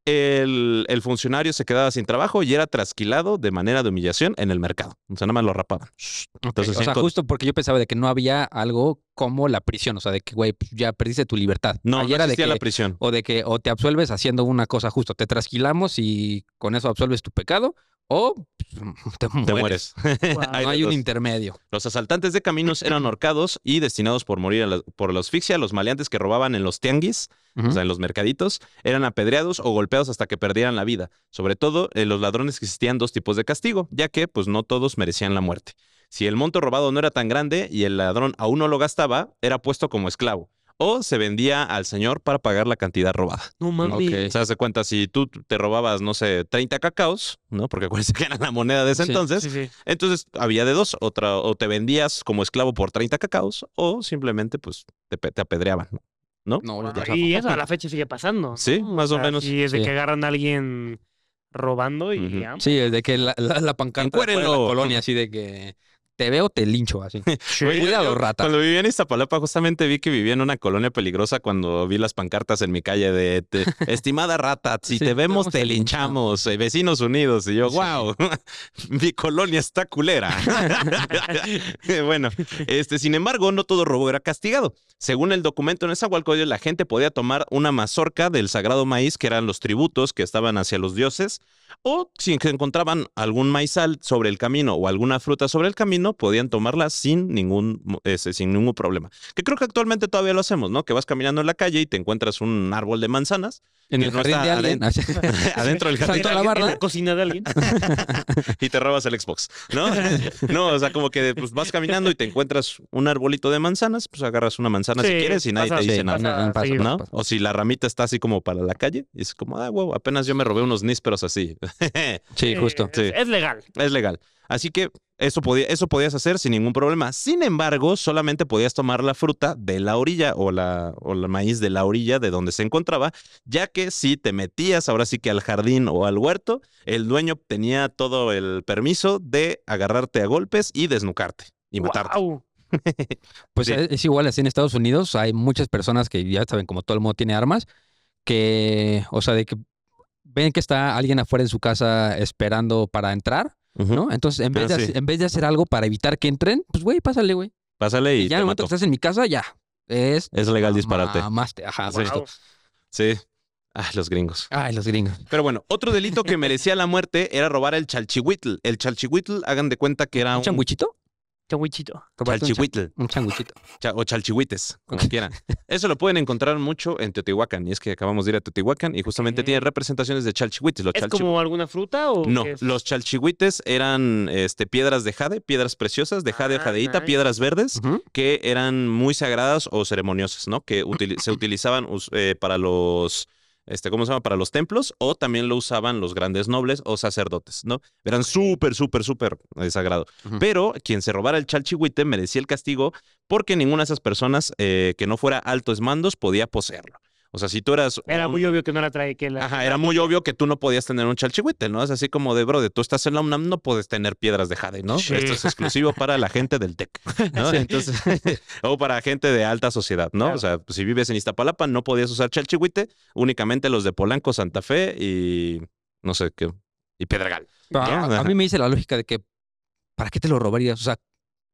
el funcionario se quedaba sin trabajo y era trasquilado de manera de humillación en el mercado. O sea, nada más lo rapaban. Entonces, O sea, justo porque yo pensaba de que no había algo como la prisión, o sea, de que, güey, ya perdiste tu libertad. no, Ahí no era de existía que, la prisión. o de que o te absuelves haciendo una cosa justo, te trasquilamos y con eso absuelves tu pecado, o te Te mueres. mueres. Wow. No de hay un dos. intermedio. Los asaltantes de caminos eran ahorcados y destinados por morir por la asfixia. Los maleantes que robaban en los tianguis, Ujú. o sea, en los mercaditos, eran apedreados o golpeados hasta que perdieran la vida. Sobre todo, los ladrones existían dos tipos de castigo, ya que pues no todos merecían la muerte. Si el monto robado no era tan grande y el ladrón aún no lo gastaba, era puesto como esclavo. O se vendía al señor para pagar la cantidad robada. No mames. Ok. O sea, se cuenta, si tú te robabas, no sé, 30 cacaos, ¿no? Porque acuérdense que era la moneda de ese Sí. entonces. Sí, sí. Entonces había de dos, otra, o te vendías como esclavo por 30 cacaos o simplemente pues te apedreaban, ¿no? No, Wow, ya y eso a la fecha sigue pasando, ¿no? Sí, más o menos. Sí, es de Sí. que agarran a alguien robando y Ujú. ya. Sí, de que la pancarta de afuera de la Encuérenlo. colonia, así de que te veo, te lincho, así. Güey, Cuidado, rata. Cuando vivía en Iztapalapa, justamente vi que vivía en una colonia peligrosa cuando vi las pancartas en mi calle de estimada rata, si Sí, te vemos, te linchamos, vecinos unidos. Y yo, Sí. wow, mi colonia está culera. Bueno, sin embargo, no todo robo era castigado. Según el documento en Nezahualcóyotl, la gente podía tomar una mazorca del sagrado maíz, que eran los tributos que estaban hacia los dioses, o si encontraban algún maizal sobre el camino o alguna fruta sobre el camino, podían tomarla sin ningún problema. Que creo que actualmente todavía lo hacemos, ¿no? Que vas caminando en la calle y te encuentras un árbol de manzanas En que el no jardín está de alguien. así. adentro del Saltó jardín a la barda. En la cocina de alguien. y te robas el Xbox, ¿no? No, o sea, como que pues, vas caminando y te encuentras un arbolito de manzanas, pues agarras una manzana si Sí, quieres y nadie pasa, te dice sí, nada. pasa pasa, seguido. ¿No? pasa. O si la ramita está así como para la calle, y es como, huevo, apenas yo me robé unos nísperos así. Sí, justo. Sí. Es legal. Es legal. Así que eso podías hacer sin ningún problema. Sin embargo, solamente podías tomar la fruta de la orilla o el maíz de la orilla de donde se encontraba, ya que si te metías ahora sí que al jardín o al huerto, el dueño tenía todo el permiso de agarrarte a golpes y desnucarte y matarte. Guau. Pues Sí. es igual así en Estados Unidos. Hay muchas personas que ya saben, como todo el mundo tiene armas, que, o sea, de que ven que está alguien afuera de su casa esperando para entrar, Ujú. ¿no? Entonces, Sí. en vez de hacer algo para evitar que entren, pues, güey, pásale, güey. Pásale Y y ya en te el momento mato. que estás en mi casa, ya. Es Es legal dispararte. Mamaste. Ajá, Sí. justo. Guau. Sí. Ah, los gringos. Ay, los gringos. Pero bueno, otro delito que merecía la muerte era robar el chalchihuitl. El chalchihuitl, hagan de cuenta que era ¿Un un changuichito? Changuichito. chalchihuitl. Un changuichito. O chalchihuites, como quieran. Eso lo pueden encontrar mucho en Teotihuacán. Y es que acabamos de ir a Teotihuacán y justamente Ok. tiene representaciones de chalchihuites. ¿Es como alguna fruta o No, qué es? los chalchihuites eran piedras de jade, piedras preciosas de jade o Ah, jadeíta, nice. piedras verdes Ujú. que eran muy sagradas o ceremoniosas, ¿no? Que se utilizaban para los, ¿cómo se llama? Para los templos o también lo usaban los grandes nobles o sacerdotes, ¿no? Eran súper, súper, súper sagrado. Ujú. Pero quien se robara el chalchihuite merecía el castigo porque ninguna de esas personas que no fuera altos mandos podía poseerlo. O sea, si tú eras... Era muy obvio que no la trae. Que la... Ajá, era muy obvio que tú no podías tener un chalchihuite, ¿no? Es así como de, bro, tú estás en la UNAM, no puedes tener piedras de jade, ¿no? Sí. Esto es exclusivo para la gente del TEC, ¿no? Sí. Entonces, o para gente de alta sociedad, ¿no? Claro. O sea, si vives en Iztapalapa, no podías usar chalchihuite, únicamente los de Polanco, Santa Fe y no sé qué, y Pedregal. Pero a mí me dice la lógica de que, ¿para qué te lo robarías? O sea,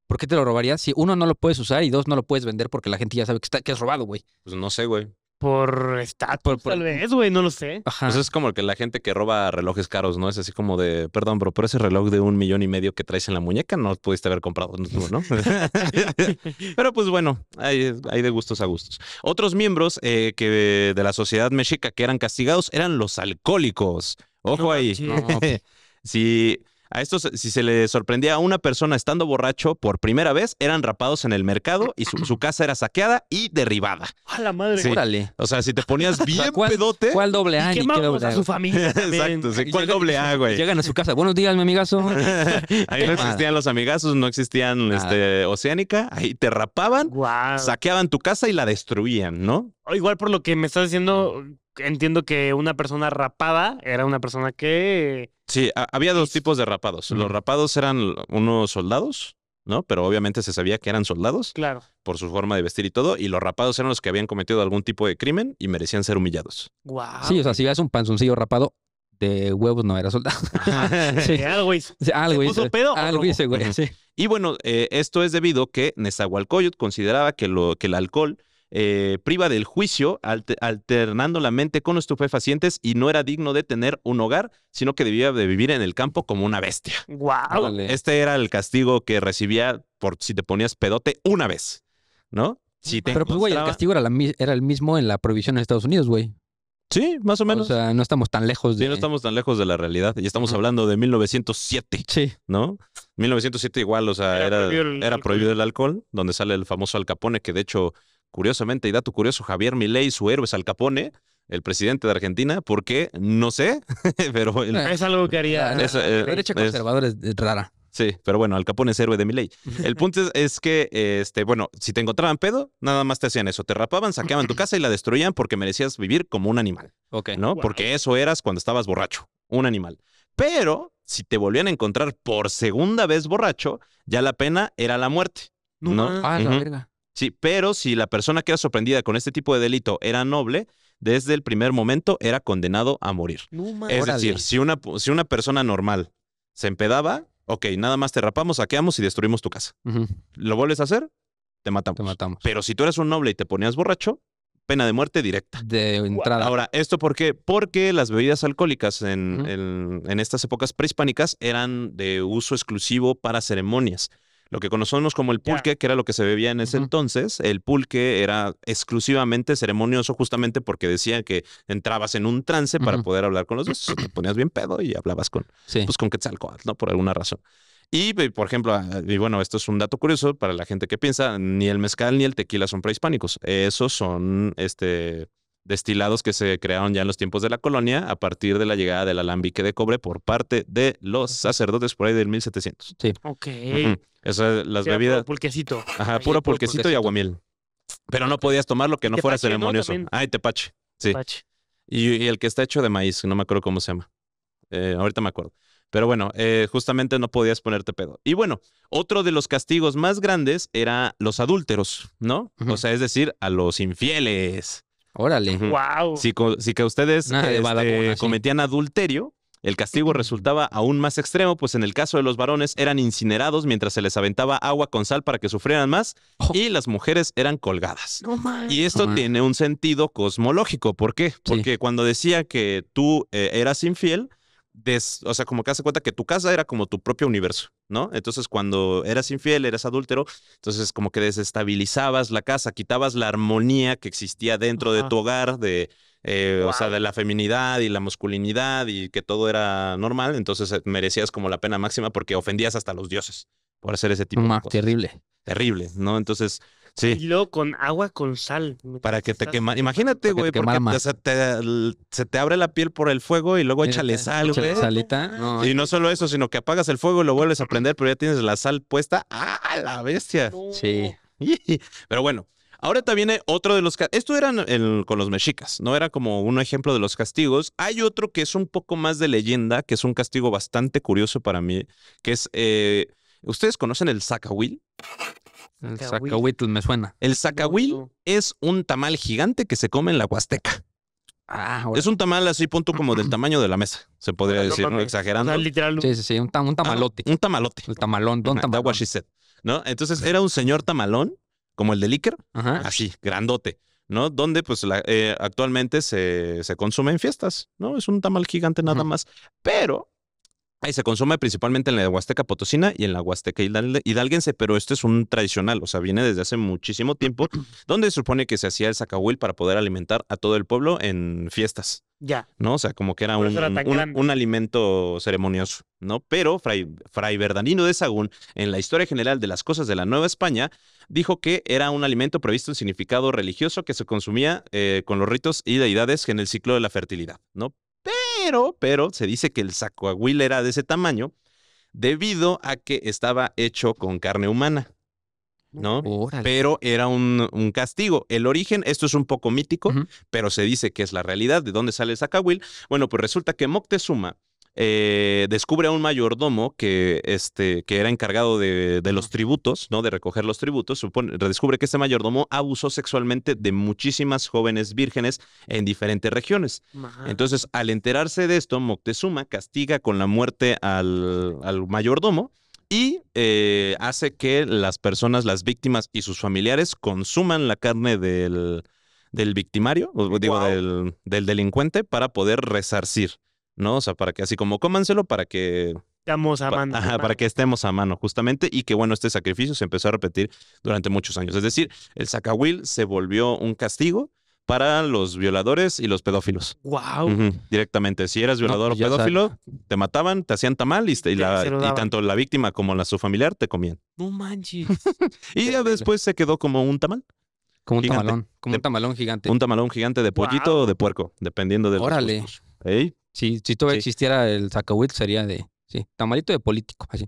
¿por qué te lo robarías si uno no lo puedes usar y dos no lo puedes vender porque la gente ya sabe que es robado, güey? Pues no sé, güey. Por estatus, Por- tal vez, güey, no lo sé. Ajá. Pues es como que la gente que roba relojes caros, ¿no? Es así como de, perdón, bro, pero ese reloj de 1,5 millones que traes en la muñeca no pudiste haber comprado, ¿no? Pero pues bueno, hay de gustos a gustos. Otros miembros de la sociedad mexica que eran castigados eran los alcohólicos. Ojo No ahí. manches. No, pues. Si A estos, si se le sorprendía a una persona estando borracho por primera vez, eran rapados en el mercado y su casa era saqueada y derribada. ¡A la madre! Sí. Órale. O sea, si te ponías bien ¿Cuál- pedote... ¿Cuál doble A? Y ni qué quemamos doble a A? su familia también. Exacto, sí. ¿Cuál Llegan- doble A, güey? Llegan a su casa. Buenos días, mi amigazo. Ahí no existían los amigazos, no existían Oceánica. Ahí te rapaban, Guau. saqueaban tu casa y la destruían, ¿no? O igual por lo que me estás diciendo, entiendo que una persona rapada era una persona que... Sí, había dos tipos de rapados. Los rapados eran unos soldados, ¿no? Pero obviamente se sabía que eran soldados Claro. por su forma de vestir y todo. Y los rapados eran los que habían cometido algún tipo de crimen y merecían ser humillados. Guau. Sí, o sea, si veas un panzoncillo rapado, de huevos no era soldado. Sí. Algo hizo. O sea, algo ¿Se hizo. puso pedo o Algo robó? hizo, güey. Ujú. Sí. Y bueno, esto es debido que Nezahualcóyotl consideraba que el alcohol priva del juicio, alternando la mente con estupefacientes y no era digno de tener un hogar, sino que debía de vivir en el campo como una bestia. Guau. Órale. Este era el castigo que recibía por si te ponías pedote una vez, ¿no? Si te Pero pues, güey, el encontraba- castigo era el mismo en la prohibición en Estados Unidos, güey. Sí, más o O menos. sea, no estamos tan lejos de... Sí, no estamos tan lejos de la realidad. Y estamos Ajá. hablando de 1907, Sí. ¿no? 1907 igual, o sea, Era prohibido el era alcohol. prohibido el alcohol, donde sale el famoso Al Capone, que de hecho, curiosamente, y dato curioso, Javier Milei, su héroe es Al Capone, el presidente de Argentina. ¿Por qué? No sé, pero... Eh. Es algo que haría... Es- La derecha es- conservadora es rara. Sí, pero bueno, Al Capone es héroe de Milei. El punto es que, bueno, si te encontraban pedo, nada más te hacían eso. Te rapaban, saqueaban tu casa y la destruían porque merecías vivir como un animal, Ok. ¿no? Wow. Porque eso eras cuando estabas borracho, un animal. Pero si te volvían a encontrar por segunda vez borracho, ya la pena era la muerte, No ¿no? mames. Ah, la Ujú. verga. Sí, pero si la persona que era sorprendida con este tipo de delito era noble, desde el primer momento era condenado a morir. No mames. Es Órale. decir, si una persona normal se empedaba, ok, nada más te rapamos, saqueamos y destruimos tu casa. Ujú. ¿Lo vuelves a hacer? Te matamos. Te matamos. Pero si tú eres un noble y te ponías borracho, pena de muerte directa. De entrada. Ahora, ¿esto por qué? Porque las bebidas alcohólicas Ujú. en estas épocas prehispánicas eran de uso exclusivo para ceremonias. Lo que conocemos como el pulque, que era lo que se bebía en ese Ujú. entonces, el pulque era exclusivamente ceremonioso justamente porque decía que entrabas en un trance para Ujú. poder hablar con los dioses. Te ponías bien pedo y hablabas con, Sí. pues, con Quetzalcóatl, ¿no? Por alguna razón. Y, por ejemplo, y bueno, esto es un dato curioso para la gente que piensa, ni el mezcal ni el tequila son prehispánicos. Esos son destilados que se crearon ya en los tiempos de la colonia a partir de la llegada del alambique de cobre por parte de los sacerdotes por ahí del 1700. Ok. Ujú. Esas, las Sí, era bebidas, puro pulquecito. ajá, Ahí, puro puro pulquecito y pulquecito. aguamiel. Pero no podías tomarlo que no fuera tepache, ¿no? ceremonioso. También. Ay, tepache. Sí. Pache. Y el que está hecho de maíz, no me acuerdo cómo se llama. Ahorita me acuerdo. Pero bueno, justamente no podías ponerte pedo. Y bueno, otro de los castigos más grandes era los adúlteros, ¿no? Ujú. O sea, es decir, a los infieles. Órale. Ujú. Wow. Si que ustedes Nada de badabona, sí. cometían adulterio, el castigo resultaba aún más extremo, pues en el caso de los varones eran incinerados mientras se les aventaba agua con sal para que sufrieran más Oh. y las mujeres eran colgadas. No mames. Y esto Ajá. tiene un sentido cosmológico. ¿Por qué? Porque cuando decía que tú eras infiel, o sea, como que hace cuenta que tu casa era como tu propio universo, ¿no? Entonces, cuando eras infiel, eras adúltero, entonces como que desestabilizabas la casa, quitabas la armonía que existía dentro de Ajá. tu hogar, o sea, Wow. de la feminidad y la masculinidad y que todo era normal, entonces merecías como la pena máxima porque ofendías hasta a los dioses por hacer ese tipo de cosas. Terrible. Terrible, ¿no? Entonces, sí. Y luego con agua con sal. Para que te Estás- quema. Imagínate, Para que güey, te porque quemara más. se te abre la piel por el fuego y luego échale sal, Échale güey. salita. No, Y no solo eso, sino que apagas el fuego y lo vuelves a prender, pero ya tienes la sal puesta. ¡Ah, la bestia! No. Sí. Pero bueno, ahorita viene otro de los... Esto era con los mexicas, ¿no? Era como un ejemplo de los castigos. Hay otro que es un poco más de leyenda, que es un castigo bastante curioso para mí, que es... ¿Ustedes conocen el zacahuil? el Zacahuil. zacahuitl me suena. El zacahuil No. es un tamal gigante que se come en la Huasteca. Ah, Es un tamal así, punto como del tamaño de la mesa, se podría No decir, ¿no? mames. O Exagerando. sea, literal. Sí, sí, sí. Un tamalote. Un tamalote. El tamalón, don Ajá, that's tamalón. what she said, ¿no? Entonces era un señor tamalón, como el de Iker, Ajá. así, grandote, ¿no? Donde pues actualmente se consume en fiestas, ¿no? Es un tamal gigante nada Ujú. más. Pero ahí se consume principalmente en la Huasteca Potosina y en la Huasteca Hidalguense, pero este es un tradicional, o sea, viene desde hace muchísimo tiempo, donde se supone que se hacía el zacahuil para poder alimentar a todo el pueblo en fiestas, Ya. ¿no? O sea, como que era Por eso era tan grande. un alimento ceremonioso, ¿no? Pero Fray Bernardino de Sahagún, en la historia general de las cosas de la Nueva España, dijo que era un alimento previsto en significado religioso que se consumía con los ritos y deidades en el ciclo de la fertilidad, ¿no? Pero se dice que el zacahuil era de ese tamaño debido a que estaba hecho con carne humana, ¿no? Órale. Pero era un castigo. El origen, esto es un poco mítico, Ujú. pero se dice que es la realidad. ¿De dónde sale el zacahuil? Bueno, pues resulta que Moctezuma descubre a un mayordomo que era encargado de los tributos, ¿no? De recoger los tributos. Descubre que este mayordomo abusó sexualmente de muchísimas jóvenes vírgenes en diferentes regiones. Entonces, al enterarse de esto, Moctezuma castiga con la muerte al mayordomo y hace que las personas, las víctimas y sus familiares consuman la carne del victimario, o digo, Wow. del delincuente para poder resarcir, ¿no? O sea, para que así como cómanselo, para que, Estamos a mano. ajá, para que estemos a mano, justamente, y que bueno, este sacrificio se empezó a repetir durante muchos años. Es decir, el zacahuil se volvió un castigo para los violadores y los pedófilos. Wow. Ujú, directamente. Si eras violador pues o ya pedófilo, te mataban, te hacían tamal y Se lo daban. tanto la víctima como su familiar te comían. No manches. Y ya después se quedó como un tamal, Como un gigante. tamalón. Como De- un tamalón gigante. un tamalón gigante de pollito Guau. o de puerco, dependiendo de los Órale. gustos. ¿Ey? Si todavía Sí. existiera el zacahuil, sería de... Sí, tamalito de político. Así.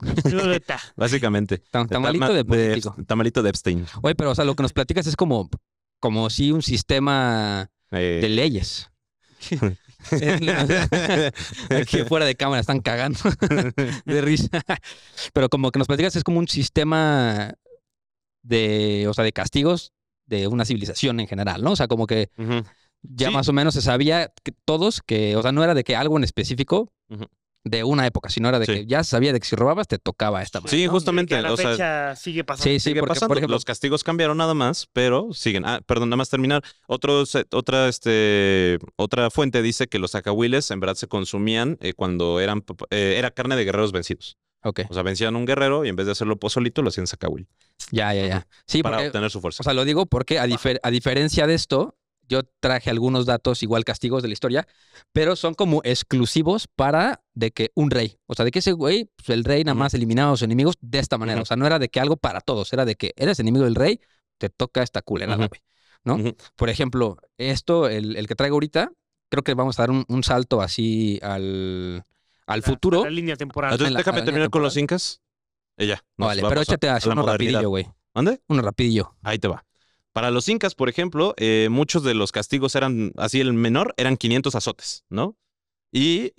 Neta. Básicamente. Tamalito de político. Tamalito de Epstein. Oye, pero o sea, lo que nos platicas es como si un sistema de leyes. Aquí fuera de cámara están cagando de risa. Pero como que nos platicas es como un sistema de castigos de una civilización en general, ¿no? O sea, como que Ujú. ya Sí. más o menos se sabía que todos que, o sea, no era de que algo en específico Ujú. de una época, sino era de Sí. que ya se sabía de que si robabas te tocaba esta madre. Sí, ¿no? justamente. Que a la O sea, fecha sigue pasando. Sí, sí, sigue porque, pasando. por ejemplo, Los castigos cambiaron nada más, pero siguen. Ah, perdón, nada más terminar. Otra fuente dice que los zacahuiles en verdad se consumían cuando era carne de guerreros vencidos. ok, O sea, vencían a un guerrero y en vez de hacerlo pozolito, lo hacían zacahuil ya. Sí, para porque, obtener su fuerza. o sea, lo digo porque a diferencia de esto, yo traje algunos datos, igual castigos de la historia, pero son como exclusivos para de que un rey, o sea, de que ese güey, pues el rey nada Ujú. más eliminaba a sus enemigos de esta manera. Ujú. O sea, no era de que algo para todos, era de que eres enemigo del rey, te toca esta culerada, Ujú. güey, ¿no? Ujú. Por ejemplo, esto, el que traigo ahorita, creo que vamos a dar un salto así al futuro. La línea temporal. Entonces, la déjame línea terminar con los temporal. incas. Y ya. nos Vale, vamos pero échate a así la uno modernidad. rapidillo, güey. ¿Dónde? Uno rapidillo. Ahí te va. Para los incas, por ejemplo, muchos de los castigos eran, así el menor, eran 500 azotes, ¿no? Y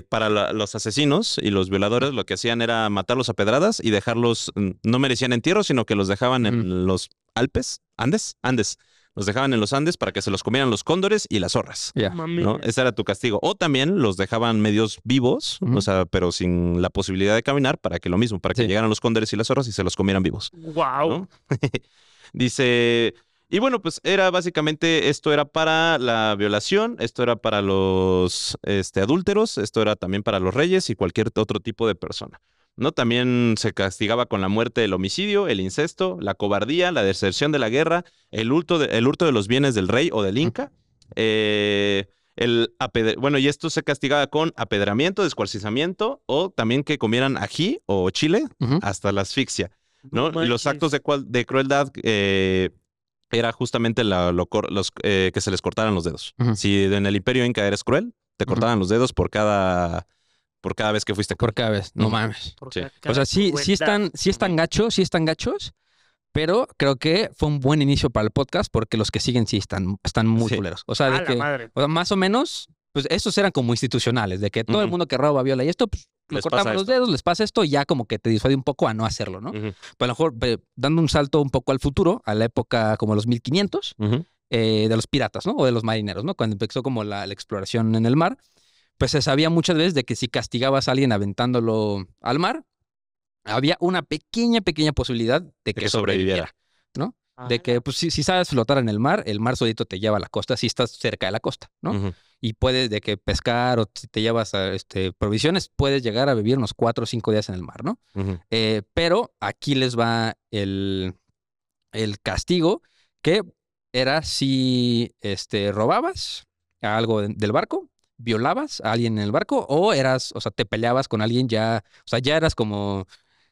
para los asesinos y los violadores lo que hacían era matarlos a pedradas y dejarlos, no merecían entierro, sino que los dejaban en los Andes. Los dejaban en los Andes para que se los comieran los cóndores y las zorras, Ya. Mami. ¿no? Ese era tu castigo. O también los dejaban medios vivos, Ujú. o sea, pero sin la posibilidad de caminar, para que Sí. llegaran los cóndores y las zorras y se los comieran vivos. Wow. ¿No? Dice, y bueno, pues esto era para la violación, esto era para los adúlteros, esto era también para los reyes y cualquier otro tipo de persona, ¿no? También se castigaba con la muerte el homicidio, el incesto, la cobardía, la deserción de la guerra, el hurto de los bienes del rey o del inca, bueno, y esto se castigaba con apedramiento, descuartizamiento o también que comieran ají o chile Ujú. hasta la asfixia, ¿no? Y los manches. actos de crueldad era justamente que se les cortaran los dedos. Ujú. Si en el Imperio Inca eres cruel, te cortaban los dedos por cada vez que fuiste Por cruel. cada vez, no Ujú. mames. Por Sí. O sea, sí están gachos, pero creo que fue un buen inicio para el podcast porque los que siguen sí están muy Sí. culeros. O sea, de A la que, madre. o sea, más o menos, pues estos eran como institucionales, de que todo el Ujú. mundo que roba, viola y esto, pues le Les cortamos pasa los esto. dedos, les pasa esto y ya como que te disuade un poco a no hacerlo, ¿no? Ujú, Pero a lo mejor dando un salto un poco al futuro, a la época como los 1500, ujú. de los piratas, ¿no? O de los marineros, ¿no? Cuando empezó como la exploración en el mar, pues se sabía muchas veces de que si castigabas a alguien aventándolo al mar, había una pequeña posibilidad de que sobreviviera, ¿no? De que, pues, si sabes flotar en el mar solito te lleva a la costa si estás cerca de la costa, ¿no? Ujú. Y puedes de que pescar o si te llevas provisiones, puedes llegar a vivir unos 4 o 5 días en el mar, ¿no? Ujú. Pero aquí les va el castigo, que era si robabas algo del barco, violabas a alguien en el barco o eras, o sea, te peleabas con alguien ya, o sea, ya eras como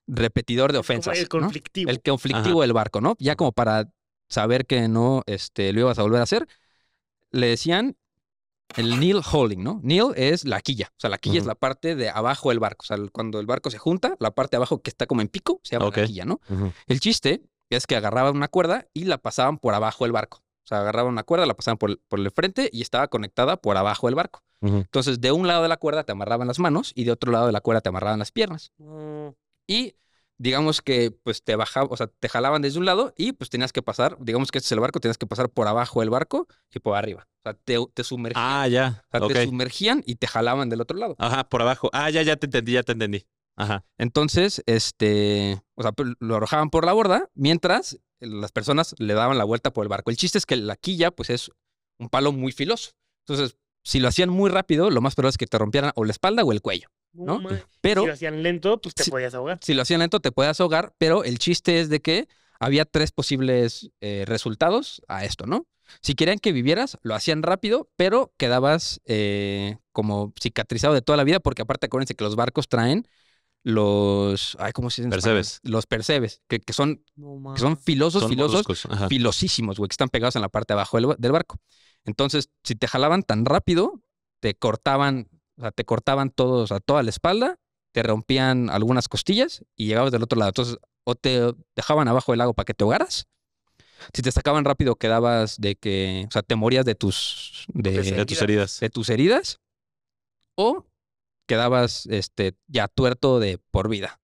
repetidor de ofensas. El ¿no? conflictivo. El conflictivo del barco, ¿no? Ya como para saber que no lo ibas a volver a hacer, le decían el kneel holding, ¿no? Kneel es la quilla. O sea, la quilla es la parte de abajo del barco. O sea, cuando el barco se junta, la parte de abajo que está como en pico se llama la quilla, ¿no? El chiste es que agarraban una cuerda y la pasaban por abajo del barco. O sea, agarraban una cuerda, la pasaban por el frente y estaba conectada por abajo del barco. Entonces, de un lado de la cuerda te amarraban las manos y de otro lado de la cuerda te amarraban las piernas. Y digamos que pues te bajaban, o sea, te jalaban desde un lado y pues tenías que pasar, digamos que este es el barco, tenías que pasar por abajo del barco y por arriba. O sea, te sumergían. Ah, ya. O sea, te sumergían y te jalaban del otro lado. Ajá, por abajo. Ah, ya te entendí. Ajá. Entonces, o sea, lo arrojaban por la borda mientras las personas le daban la vuelta por el barco. El chiste es que la quilla, pues, es un palo muy filoso. Entonces, si lo hacían muy rápido, lo más probable es que te rompieran o la espalda o el cuello, ¿no? Pero si lo hacían lento, pues te podías ahogar. Si lo hacían lento, te podías ahogar, pero el chiste es de que había 3 posibles resultados a esto, ¿no? Si querían que vivieras, lo hacían rápido, pero quedabas como cicatrizado de toda la vida, porque aparte acuérdense que los barcos traen los... Ay, ¿cómo se dice? Percebes. Los percebes, que son filosos, filosísimos, güey, que están pegados en la parte de abajo del barco. Entonces, si te jalaban tan rápido, te cortaban todo, o sea, toda la espalda, te rompían algunas costillas y llegabas del otro lado. Entonces, o te dejaban abajo del lago para que te ahogaras. Si te sacaban rápido, quedabas o sea, te morías de tus heridas. De tus heridas. O quedabas ya tuerto de por vida.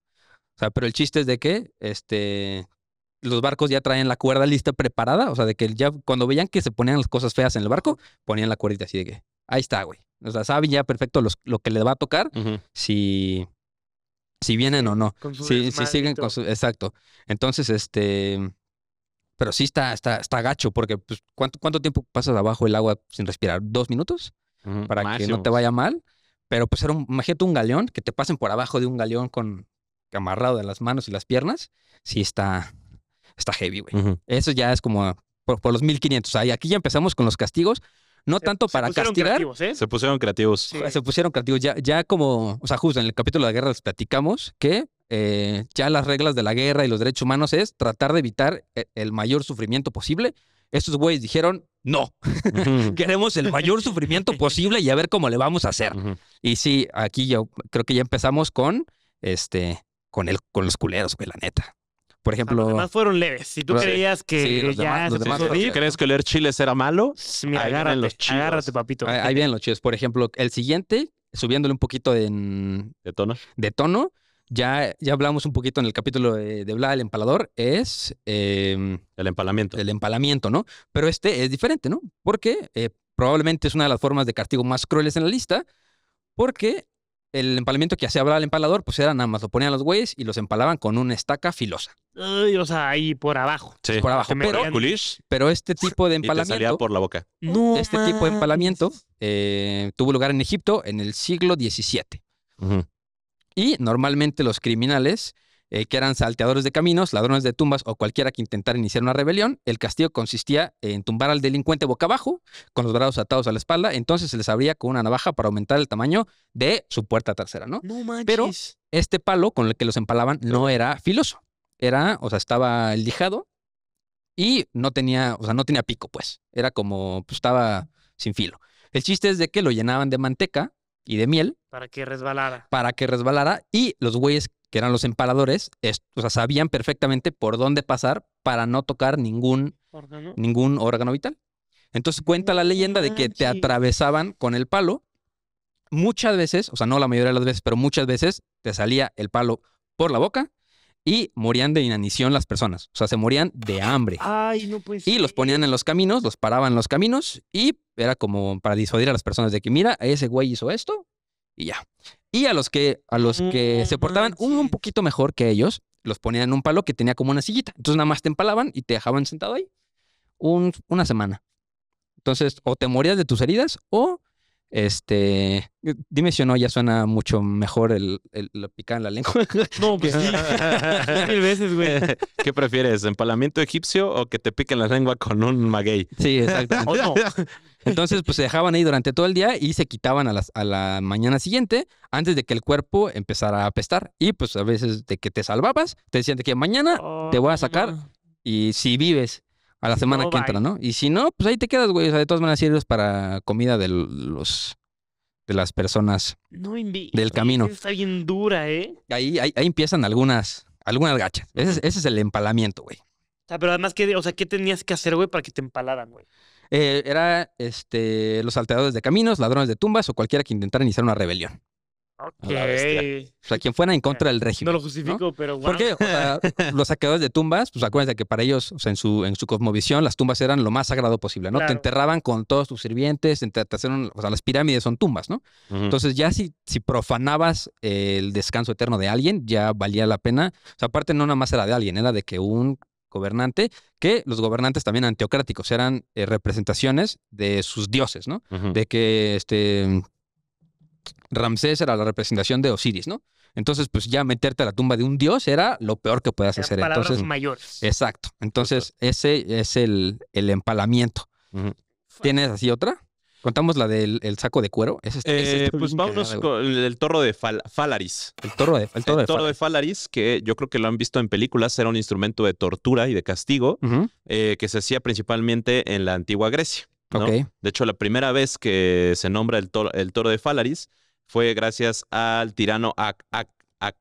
O sea, pero el chiste es de que los barcos ya traen la cuerda lista preparada. O sea, de que ya cuando veían que se ponían las cosas feas en el barco, ponían la cuerdita así de que ahí está, güey. O sea, saben ya perfecto lo que les va a tocar si vienen o no. Si siguen con su... Exacto. Entonces, pero sí está gacho porque pues, ¿cuánto tiempo pasas abajo del agua sin respirar? ¿2 minutos? Para máximo, que no te vaya mal. Pero pues imagínate un galeón, que te pasen por abajo de un galeón amarrado de las manos y las piernas. Sí está heavy, güey. Eso ya es como por los 1500. O sea, y aquí ya empezamos con los castigos. No tanto para castigar. Se pusieron creativos. Sí. Se pusieron creativos. Ya como, o sea, justo en el capítulo de la guerra les platicamos que ya las reglas de la guerra y los derechos humanos es tratar de evitar el mayor sufrimiento posible. Estos güeyes dijeron, no, queremos el mayor sufrimiento posible y a ver cómo le vamos a hacer. Y sí, aquí yo creo que ya empezamos con los culeros, güey, la neta. Por ejemplo... Los demás fueron leves. Si tú creías que los demás ¿Crees que leer chiles era malo? Mira, agárrate, papito. Ahí vienen los chidos. Por ejemplo, el siguiente, subiéndole un poquito de tono, ya hablamos un poquito en el capítulo de Vlad el Empalador, es... el empalamiento. El empalamiento, ¿no? Pero es diferente, ¿no? Porque probablemente es una de las formas de castigo más crueles en la lista, porque... El empalamiento que hacía Vlad el Empalador, pues era nada más, lo ponían los güeyes y los empalaban con una estaca filosa. O sea, ahí por abajo. Sí, por abajo. Pero este tipo de empalamiento... Y te salía por la boca. No, este tipo de empalamiento tuvo lugar en Egipto en el siglo XVII. Y normalmente los criminales, que eran salteadores de caminos, ladrones de tumbas o cualquiera que intentara iniciar una rebelión, el castigo consistía en tumbar al delincuente boca abajo, con los brazos atados a la espalda, entonces se les abría con una navaja para aumentar el tamaño de su puerta trasera, ¿no? No manches. Pero este palo con el que los empalaban no era filoso. Estaba lijado y no tenía pico, pues. Era como, pues estaba sin filo. El chiste es de que lo llenaban de manteca y de miel. Para que resbalara. Y los güeyes que eran los empaladores, sabían perfectamente por dónde pasar para no tocar ningún órgano vital. Entonces cuenta la leyenda de que te atravesaban con el palo. Muchas veces, o sea, no la mayoría de las veces, pero muchas veces te salía el palo por la boca y morían de inanición las personas. O sea, se morían de hambre. Ay, no puede ser. Y los ponían en los caminos, los paraban en los caminos y era como para disuadir a las personas de que, mira, ese güey hizo esto y ya. Y a los que se portaban un poquito mejor que ellos, los ponían en un palo que tenía como una sillita. Entonces nada más te empalaban y te dejaban sentado ahí una semana. Entonces, o te morías de tus heridas o dime si o no, ya suena mucho mejor la picada en la lengua. No, pues sí. 1000 veces, güey. ¿Qué prefieres? ¿Empalamiento egipcio o que te piquen la lengua con un maguey? Sí, exacto. No. Entonces, pues se dejaban ahí durante todo el día y se quitaban a la mañana siguiente antes de que el cuerpo empezara a apestar. Y pues a veces de que te salvabas, te decían de que mañana te voy a sacar y si vives a la semana No, que entra, bye. ¿no? Y si no, pues ahí te quedas, güey. O sea, de todas maneras sirves para comida de las personas No inventes. del camino. Está bien dura, ¿eh? Ahí empiezan algunas gachas. Ese es el empalamiento, güey. O sea, pero además, ¿qué tenías que hacer, güey, para que te empalaran, güey? Era los salteadores de caminos, ladrones de tumbas o cualquiera que intentara iniciar una rebelión. Ok. la bestia. O sea, quien fuera en contra del No régimen. lo justifico, pero wow. Porque, o sea, los saqueadores de tumbas, pues acuérdense que para ellos, o sea, en su cosmovisión, las tumbas eran lo más sagrado posible, ¿no? Te Claro. enterraban con todos tus sirvientes, o sea, las pirámides son tumbas, ¿no? Ujú. Entonces, ya si profanabas el descanso eterno de alguien, ya valía la pena. O sea, aparte no nada más era de alguien, era de que un gobernante, que los gobernantes también anteocráticos eran representaciones de sus dioses, ¿no? Ujú. De que Ramsés era la representación de Osiris, ¿no? Entonces, pues ya meterte a la tumba de un dios era lo peor que podías Eran hacer. palabras Entonces, mayores. exacto. Entonces, ese es el empalamiento. Ujú. ¿Tienes así otra? Contamos la del el saco de cuero. Ese está Pues bien vámonos cagada, güey. con el toro de Falaris. El toro de El toro de Falaris, que yo creo que lo han visto en películas, era un instrumento de tortura y de castigo Ujú, que se hacía principalmente en la antigua Grecia, ¿no? ok. De hecho, la primera vez que se nombra el toro de Falaris fue gracias al tirano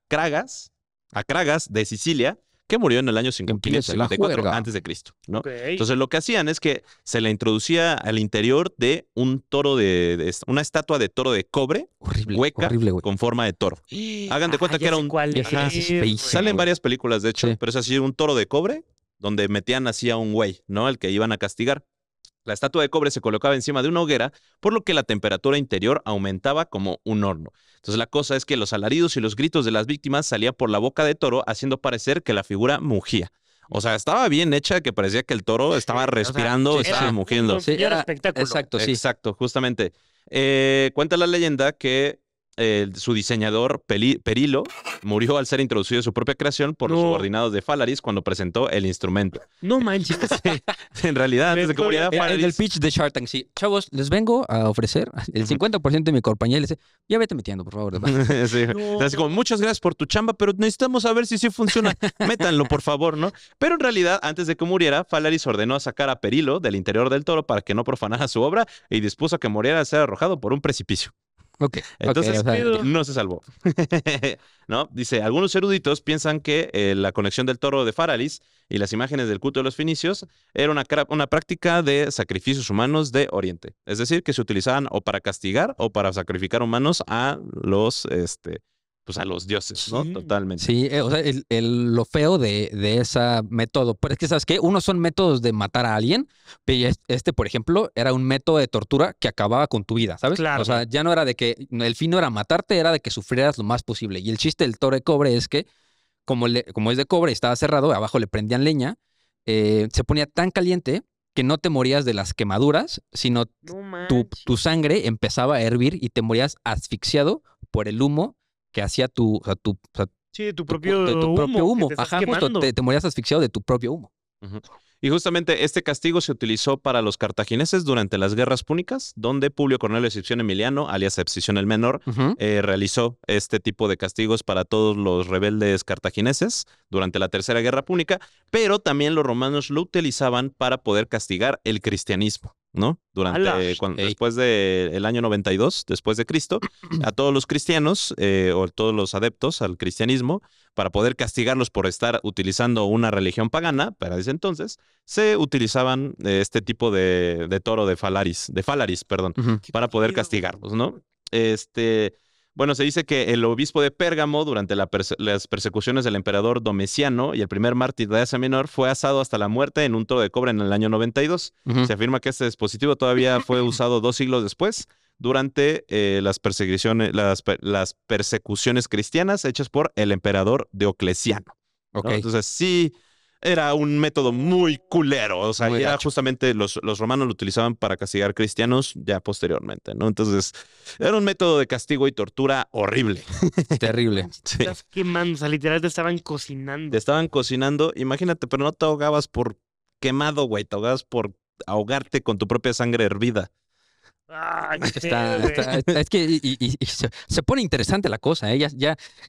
Acragas de Sicilia, que murió en el año empiece la 554 juerga. antes de Cristo, ¿no? Ok. Entonces lo que hacían es que se le introducía al interior de un toro una estatua de toro de cobre Horrible, hueca horrible, güey. con forma de toro. Hagan de cuenta Ah, que ya era sé un... cuál Ajá, es, es feísimo. Salen güey. varias películas, de hecho, Sí. pero es así un toro de cobre donde metían así a un güey, ¿no? El que iban a castigar. La estatua de cobre se colocaba encima de una hoguera, por lo que la temperatura interior aumentaba como un horno. Entonces la cosa es que los alaridos y los gritos de las víctimas salían por la boca de toro, haciendo parecer que la figura mugía. O sea, estaba bien hecha, que parecía que el toro estaba Sí, o sea, respirando, sí, estaba sí. mugiendo. Sí, Era espectáculo. Exacto, sí. Exacto, justamente. Cuenta la leyenda que su diseñador Perilo murió al ser introducido en su propia creación por los No. subordinados de Falaris cuando presentó el instrumento. No manches. En realidad, antes de que muriera Era el del Falaris... pitch de Shark Tank, sí. Chavos, les vengo a ofrecer el 50% de mi compañía. Y les dice, ya vete metiendo, por favor. Sí. No. Así como, muchas gracias por tu chamba, pero necesitamos saber si sí funciona. Métanlo, por favor, ¿no? Pero en realidad, antes de que muriera, Falaris ordenó sacar a Perilo del interior del toro para que no profanara su obra y dispuso que muriera al ser arrojado por un precipicio. Ok. Entonces, o sea, Pero- no se salvó. ¿No? Dice, algunos eruditos piensan que la conexión del toro de Falaris y las imágenes del culto de los fenicios era una práctica de sacrificios humanos de Oriente. Es decir, que se utilizaban o para castigar o para sacrificar humanos a los, pues a los dioses, ¿no? Sí. Totalmente. sí, o sea, lo feo de ese método, pero es que, ¿sabes qué? Unos son métodos de matar a alguien, pero por ejemplo, era un método de tortura que acababa con tu vida, ¿sabes? Claro. O sea, ya no era de que, el fin no era matarte, era de que sufrieras lo más posible. Y el chiste del toro de cobre es que, como es de cobre y estaba cerrado, abajo le prendían leña, se ponía tan caliente que no te morías de las quemaduras, sino No manches. tu sangre empezaba a hervir y te morías asfixiado por el humo que hacía tu Sí, de tu propio de tu propio humo. que te estás Ajá, justo, quemando. te morías asfixiado de tu propio humo. Y justamente este castigo se utilizó para los cartagineses durante las guerras púnicas, donde Publio Cornelio Escipión Emiliano, alias Escipión el Menor, realizó este tipo de castigos para todos los rebeldes cartagineses durante la Tercera Guerra Púnica, pero también los romanos lo utilizaban para poder castigar el cristianismo, ¿no? ¡Hala! Después del año 92, después de Cristo, a todos los cristianos o todos los adeptos al cristianismo, para poder castigarlos por estar utilizando una religión pagana, para ese entonces, se utilizaban este tipo de toro de Falaris, perdón, para poder pedo? castigarlos, ¿no? Bueno, se dice que el obispo de Pérgamo, durante las persecuciones del emperador Domiciano y el primer mártir de Asia Menor, fue asado hasta la muerte en un toro de cobre en el año 92. Se afirma que este dispositivo todavía fue usado 2 siglos después, durante las persecuciones cristianas hechas por el emperador Diocleciano, ¿no? Ok. Entonces sí, era un método muy culero. O sea, Muy era gacho. justamente los romanos lo utilizaban para castigar cristianos ya posteriormente, ¿no? Entonces era un método de castigo y tortura horrible. Terrible. Sí. Te estás quemando, o sea, literal te estaban cocinando. Te estaban cocinando, imagínate, pero no te ahogabas por quemado, güey, te ahogabas por ahogarte con tu propia sangre hervida. Ay, qué Está, feo, güey. es que y se pone interesante la cosa, ¿eh?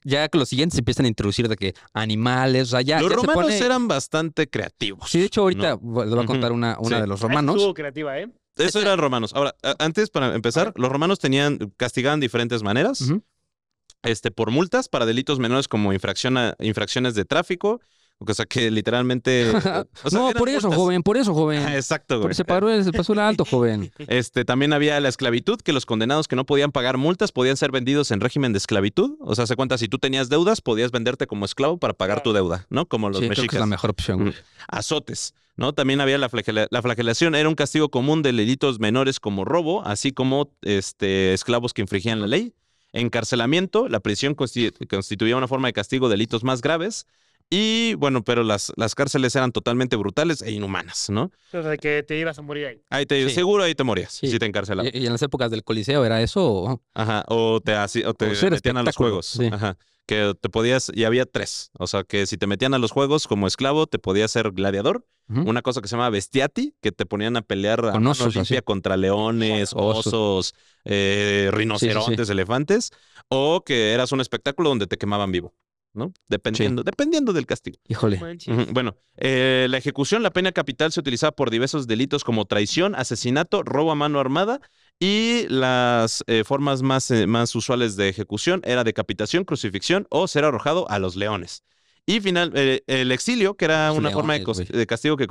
Ya que los siguientes empiezan a introducir de que animales, o sea, Los ya se romanos pone... eran bastante creativos. Sí, de hecho, ahorita ¿no? les voy a Ujú. contar una Sí. de los Esta romanos. estuvo creativa, ¿eh? Eso eran romanos. Ahora, antes, para empezar, los romanos castigaban de diferentes maneras. Ujú. Por multas para delitos menores como infracciones de tráfico. O sea, que literalmente... o sea, No, eran por eso, multas. joven, por eso, Ah, joven. exacto, güey. Se pasó el alto, joven. También había la esclavitud, que los condenados que no podían pagar multas podían ser vendidos en régimen de esclavitud. O sea, se cuenta, si tú tenías deudas, podías venderte como esclavo para pagar tu deuda, ¿no? Como los Sí, creo que es mexicas. la mejor opción, güey. Azotes, ¿no? También había la flagelación, era un castigo común de delitos menores como robo, así como esclavos que infringían la ley. Encarcelamiento, la prisión constituía una forma de castigo de delitos más graves. Y bueno, pero las cárceles eran totalmente brutales e inhumanas, ¿no? O sea, que te ibas a morir ahí. Sí. Seguro ahí te morías Sí. si te encarcelaban. Y en las épocas del Coliseo era eso. Ajá, o te ser metían a los espectáculo, juegos. sí. Ajá. Que te podías, y había 3. O sea, que si te metían a los juegos como esclavo, te podías ser gladiador. Ujú. Una cosa que se llama bestiati, que te ponían a pelear a Con mano osos, limpia así. contra leones, Osos. osos, rinocerontes, elefantes. O que eras un espectáculo donde te quemaban vivo, ¿no? Dependiendo del castigo. Híjole. Manches. Ujú. Bueno, la ejecución, la pena capital se utilizaba por diversos delitos como traición, asesinato, robo a mano armada y las formas más usuales de ejecución era decapitación, crucifixión o ser arrojado a los leones. Y el exilio, que era Los una forma leones, güey. de castigo que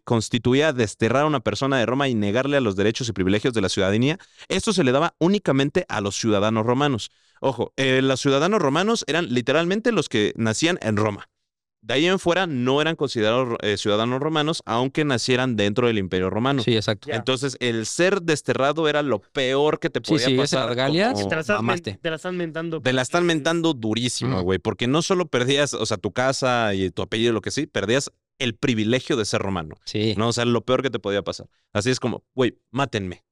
constituía desterrar a una persona de Roma y negarle a los derechos y privilegios de la ciudadanía. Esto se le daba únicamente a los ciudadanos romanos. Ojo, los ciudadanos romanos eran literalmente los que nacían en Roma. De ahí en fuera no eran considerados ciudadanos romanos, aunque nacieran dentro del Imperio Romano. Sí, exacto. Ya. Entonces, el ser desterrado era lo peor que te Sí, podía sí, pasar. esas Galias, como- Te la estás, mamaste. te la están mentando. Te la están mentando durísimo, Ujú. güey, porque no solo perdías, o sea, tu casa y tu apellido, lo que sí, perdías el privilegio de ser romano, Sí. ¿no? O sea, lo peor que te podía pasar. Así es como, güey, mátenme,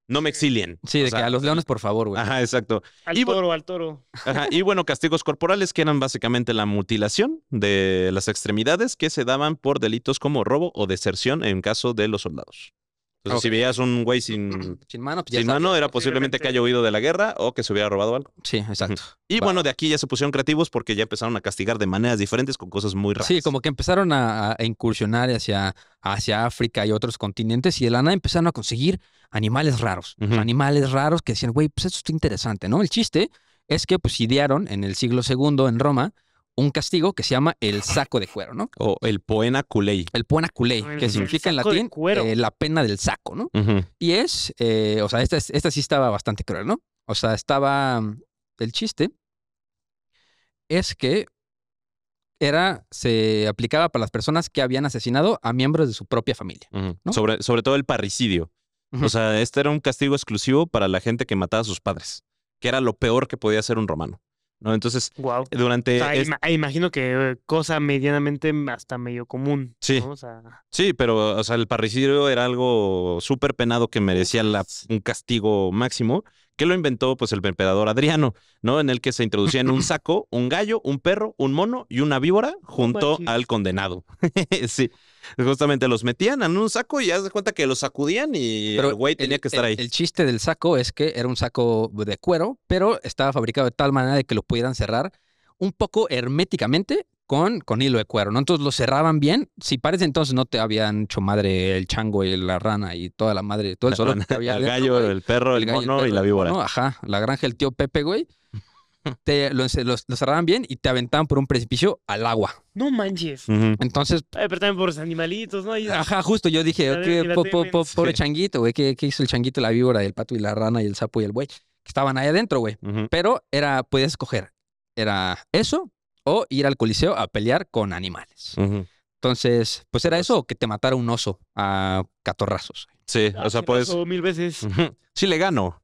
no me exilien. Sí, O de que sea, a los leones, por favor, güey. Ajá, exacto. Al Y toro, al toro. Ajá, y bueno, castigos corporales que eran básicamente la mutilación de las extremidades que se daban por delitos como robo o deserción en caso de los soldados. Entonces, si Ok. veías un güey sin Sin mano, pues ya sin sabes. mano, era posiblemente que haya huido de la guerra o que se hubiera robado algo. Sí, exacto. Y Va. bueno, de aquí ya se pusieron creativos porque ya empezaron a castigar de maneras diferentes con cosas muy raras. Sí, como que empezaron a incursionar hacia África y otros continentes y de la nada empezaron a conseguir animales raros. Ujú. Animales raros que decían, güey, pues esto está interesante, ¿no? El chiste es que pues idearon en el siglo II en Roma un castigo que se llama el saco de cuero, ¿no? O el poena culei. El pona culei, El que significa en saco de latín cuero. la pena del saco, ¿no? Ujú. Y es, o sea, esta sí estaba bastante cruel, ¿no? O sea, el chiste es que se aplicaba para las personas que habían asesinado a miembros de su propia familia. Ujú. ¿No? Sobre todo el parricidio. Ujú. O sea, este era un castigo exclusivo para la gente que mataba a sus padres, que era lo peor que podía hacer un romano, ¿no? Entonces, Wow. durante... Imagino que cosa medianamente hasta medio común. Sí. ¿no? O sea, Sí, pero o sea, el parricidio era algo súper penado que merecía un castigo máximo, que lo inventó pues el emperador Adriano, ¿no? En el que se introducía en un saco un gallo, un perro, un mono y una víbora junto manches. al condenado. Sí, justamente los metían en un saco y haz de cuenta que los sacudían y el güey tenía que estar ahí. El chiste del saco es que era un saco de cuero, pero estaba fabricado de tal manera de que lo pudieran cerrar un poco herméticamente con hilo de cuero, ¿no? Entonces lo cerraban bien. Si parece entonces no te habían hecho madre el chango y la rana y toda la madre, todo el solo que había El adentro, gallo, güey. el perro, el gallo, mono perro, y la el víbora. mono, ajá, la granja del tío Pepe, güey. Lo cerraban bien y te aventaban por un precipicio al agua. no manches. Ujú. Entonces, Ay, pero también por los animalitos, ¿no? Y- ajá, justo yo dije, La de- ok, la temen. pobre Sí. changuito, güey, ¿qué hizo el changuito, la víbora, el pato y la rana y el sapo y el güey? Que estaban ahí adentro, güey. Ujú. Pero podías escoger, era eso o ir al coliseo a pelear con animales. Ujú. Entonces, pues era eso o que te matara un oso a catorrazos. Sí, Ah, o sea, sí pues... pasó 1000 veces. Ujú. Sí le gano.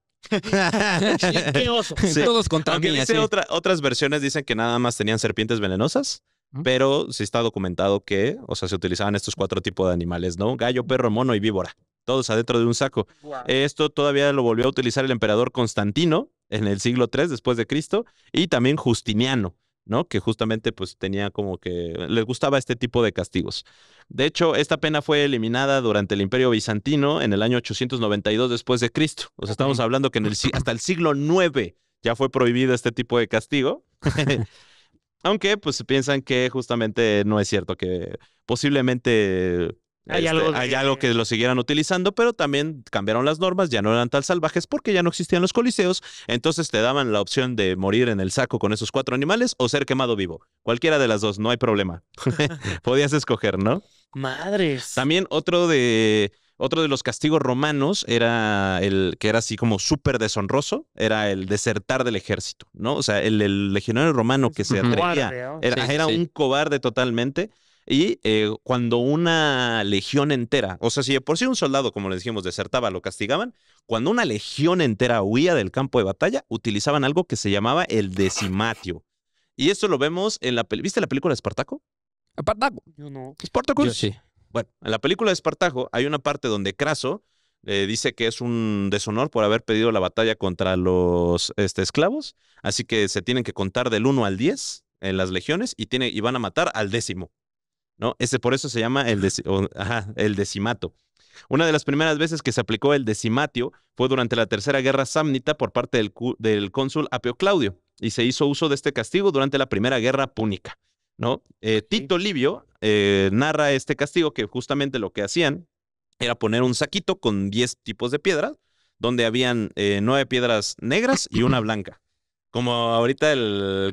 ¿Qué oso? Sí. Todos contra Aunque mí, dice así. otras versiones dicen que nada más tenían serpientes venenosas, Ujú. pero sí está documentado que, o sea, se utilizaban estos 4 tipos de animales, ¿no? Gallo, perro, mono y víbora. Todos adentro de un saco. Guau. Esto todavía lo volvió a utilizar el emperador Constantino en el siglo III después de Cristo y también Justiniano, ¿no? Que justamente pues tenía como que les gustaba este tipo de castigos. De hecho, esta pena fue eliminada durante el Imperio Bizantino en el año 892 después de Cristo. O sea, estamos hablando que hasta el siglo IX ya fue prohibido este tipo de castigo. Aunque pues piensan que justamente no es cierto, que posiblemente Hay algo hay algo que lo siguieran utilizando, pero también cambiaron las normas, ya no eran tan salvajes porque ya no existían los coliseos, entonces te daban la opción de morir en el saco con esos 4 animales o ser quemado vivo. Cualquiera de las dos, no hay problema. Podías escoger, ¿no? Madres. También otro de los castigos romanos era el que era así como súper deshonroso, era el desertar del ejército, ¿no? O sea, el legionario romano que se Ujú. atrevía, Cobarde, ¿no? era Sí. un cobarde totalmente. Y cuando una legión entera, o sea, si de por sí un soldado, como les dijimos, desertaba, lo castigaban, cuando una legión entera huía del campo de batalla, utilizaban algo que se llamaba el decimatio. Y esto lo vemos en ¿viste la película de Espartaco? Espartaco. Yo no. Spartacus. Yo sí. Bueno, en la película de Espartaco hay una parte donde Craso dice que es un deshonor por haber pedido la batalla contra los esclavos, así que se tienen que contar del 1 al 10 en las legiones y van a matar al 10º, ¿no? Por eso se llama el decimato. Una de las primeras veces que se aplicó el decimatio fue durante la Tercera Guerra Samnita por parte del cónsul Apio Claudio, y se hizo uso de este castigo durante la Primera Guerra Púnica, ¿no? Tito Livio narra este castigo que justamente lo que hacían era poner un saquito con 10 tipos de piedras, donde habían 9 piedras negras y una blanca. Como ahorita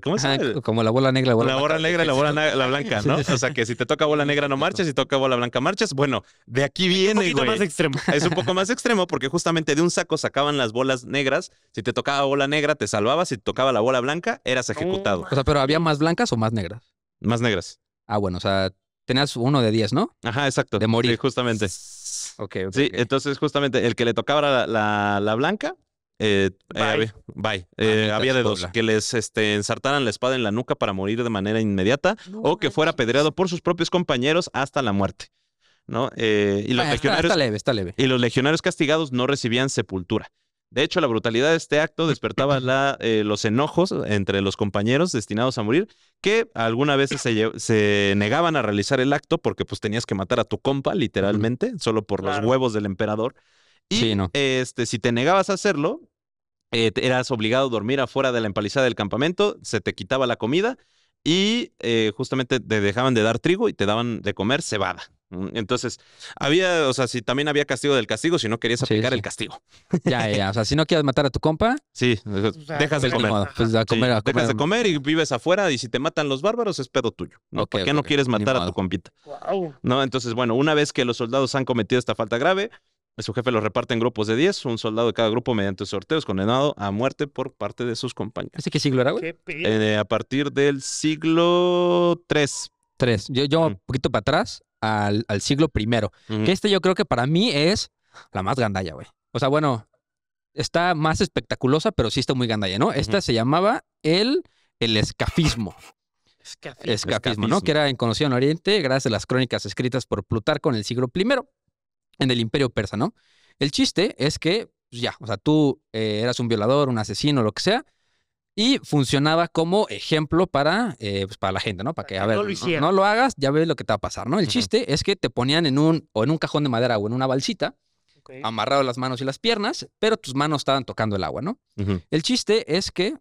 ¿cómo se Ajá, llama? como la bola negra, La bola negra y la blanca, ¿no? O sea, que si te toca bola negra no marchas, si toca bola blanca marchas. Bueno, de aquí Un viene, poquito más güey. extremo. Es un poco más extremo porque justamente de un saco sacaban las bolas negras. Si te tocaba bola negra, te salvabas. Si te tocaba la bola blanca, eras ejecutado. O sea, pero ¿había más blancas o más negras? Más negras. Ah, bueno, o sea, tenías uno de 10, ¿no? Ajá, exacto. De morir. Sí, justamente. Ok. Sí, Ok. entonces justamente el que le tocaba la blanca, Bye. bye. Manita, Había de dos, Puebla. que les ensartaran la espada en la nuca para morir de manera inmediata No o que fuera manches. apedreado por sus propios compañeros hasta la muerte, ¿no? Y los Ah, legionarios está leve. y los legionarios castigados no recibían sepultura. De hecho, la brutalidad de este acto despertaba los enojos entre los compañeros destinados a morir, que algunas veces se negaban a realizar el acto porque pues tenías que matar a tu compa, literalmente, solo por los Claro. huevos del emperador. Y Sí, no. si te negabas a hacerlo, eras obligado a dormir afuera de la empalizada del campamento, se te quitaba la comida y justamente te dejaban de dar trigo y te daban de comer cebada. Entonces, o sea, si también había castigo del castigo, si no querías Sí, aplicar sí. el castigo. Ya. O sea, si no quieres matar a tu compa, Sí, sea, dejas de pues ni comer. modo. Pues a Sí, comer, a dejas de comer. comer y vives afuera, y si te matan los bárbaros es pedo tuyo, ¿no? Ok, ¿Por qué ok, no ok. quieres Ni matar a tu modo. compita? Wow. ¿No? Entonces, bueno, una vez que los soldados han cometido esta falta grave, su jefe los reparte en grupos de 10, un soldado de cada grupo mediante sorteos condenado a muerte por parte de sus compañeros. ¿Ese qué siglo era, güey? Qué pedo. A partir del siglo III. 3. Yo un poquito para atrás, al siglo primero. Que yo creo que para mí es la más gandalla, güey. O sea, bueno, está más espectaculosa, pero sí está muy gandalla, ¿no? Esta se llamaba el escafismo. Escafismo, ¿no? Escafismo. Que era conocido en Oriente gracias a las crónicas escritas por Plutarco en el siglo I en el Imperio Persa, ¿no? El chiste es que, pues ya, o sea, tú eras un violador, un asesino, lo que sea, y funcionaba como ejemplo pues para la gente, ¿no? Para que, a que ver, no lo hiciera. no lo hagas, ya ves lo que te va a pasar, ¿no? El Ujú. chiste es que te ponían en un cajón de madera o en una balsita, Ok. amarrado las manos y las piernas, pero tus manos estaban tocando el agua, ¿no? Ujú. El chiste es que...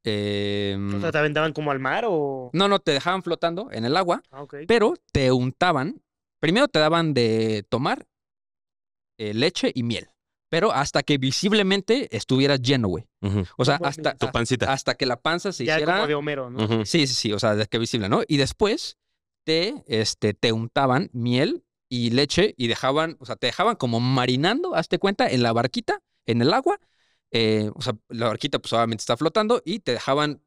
O sea, ¿te aventaban como al mar o...? no, te dejaban flotando en el agua, Ah, ok. pero te untaban. Primero te daban de tomar leche y miel, pero hasta que visiblemente estuvieras lleno, güey. Ujú. O sea, No mames. Tu pancita. hasta que la panza se Ya hiciera... como de Homero, ¿no? Ujú. Sí, o sea, de que visible, ¿no? Y después te untaban miel y leche y te dejaban como marinando, hazte cuenta, en la barquita, en el agua. O sea, la barquita pues obviamente está flotando y te dejaban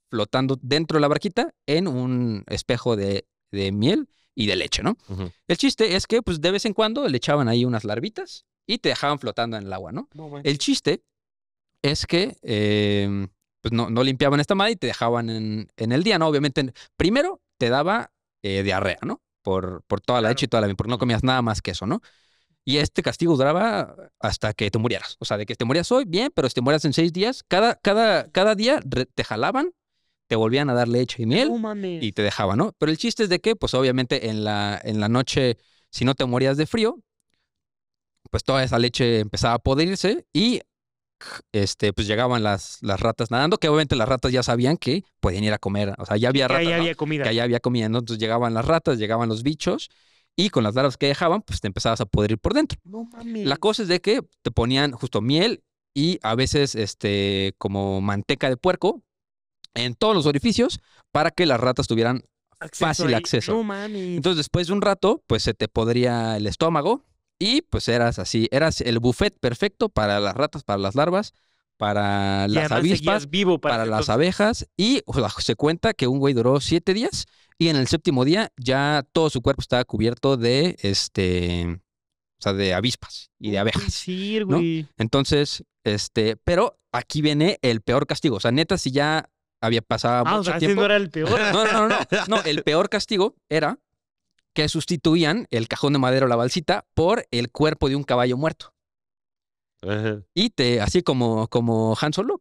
flotando dentro de la barquita en un espejo de miel y de leche, ¿no? Ujú. El chiste es que pues de vez en cuando le echaban ahí unas larvitas y te dejaban flotando en el agua, ¿no? No manches. El chiste es que pues no limpiaban esta madre y te dejaban en el día, ¿no? Obviamente, primero te daba diarrea, ¿no? Por toda la Claro. leche y toda la... porque no comías nada más que eso, ¿no? Y este castigo duraba hasta que te murieras. O sea, de que te morías hoy, bien, pero si te mueras en 6 días, cada día te jalaban, te volvían a dar leche y miel No mames. y te dejaban, ¿no? Pero el chiste es de que, pues obviamente en la noche, si no te morías de frío, pues toda esa leche empezaba a podrirse y pues llegaban las ratas nadando, que obviamente las ratas ya sabían que podían ir a comer, o sea, ya había Que ratas, ahí ¿no? había comida. Que allá había comida, ¿no? Entonces llegaban las ratas, llegaban los bichos y con las larvas que dejaban, pues te empezabas a podrir por dentro. No mames. La cosa es de que te ponían justo miel y a veces como manteca de puerco en todos los orificios para que las ratas tuvieran fácil ahí. acceso. No mames. Entonces, después de un rato, pues se te podría el estómago y pues eras así, eras el buffet perfecto para las ratas, para las larvas, para Y las además avispas, seguías vivo para ese las entonces. abejas y o sea, se cuenta que un güey duró 7 días y en el 7º día ya todo su cuerpo estaba cubierto de o sea, de avispas y de No puede abejas. ser, ¿no? güey. Entonces, pero aquí viene el peor castigo. O sea, neta, si ya había pasado O mucho sea, ese tiempo. no era el peor. No, el peor castigo era que sustituían el cajón de madera o la balsita por el cuerpo de un caballo muerto. Ajá. Y así como Han Solo,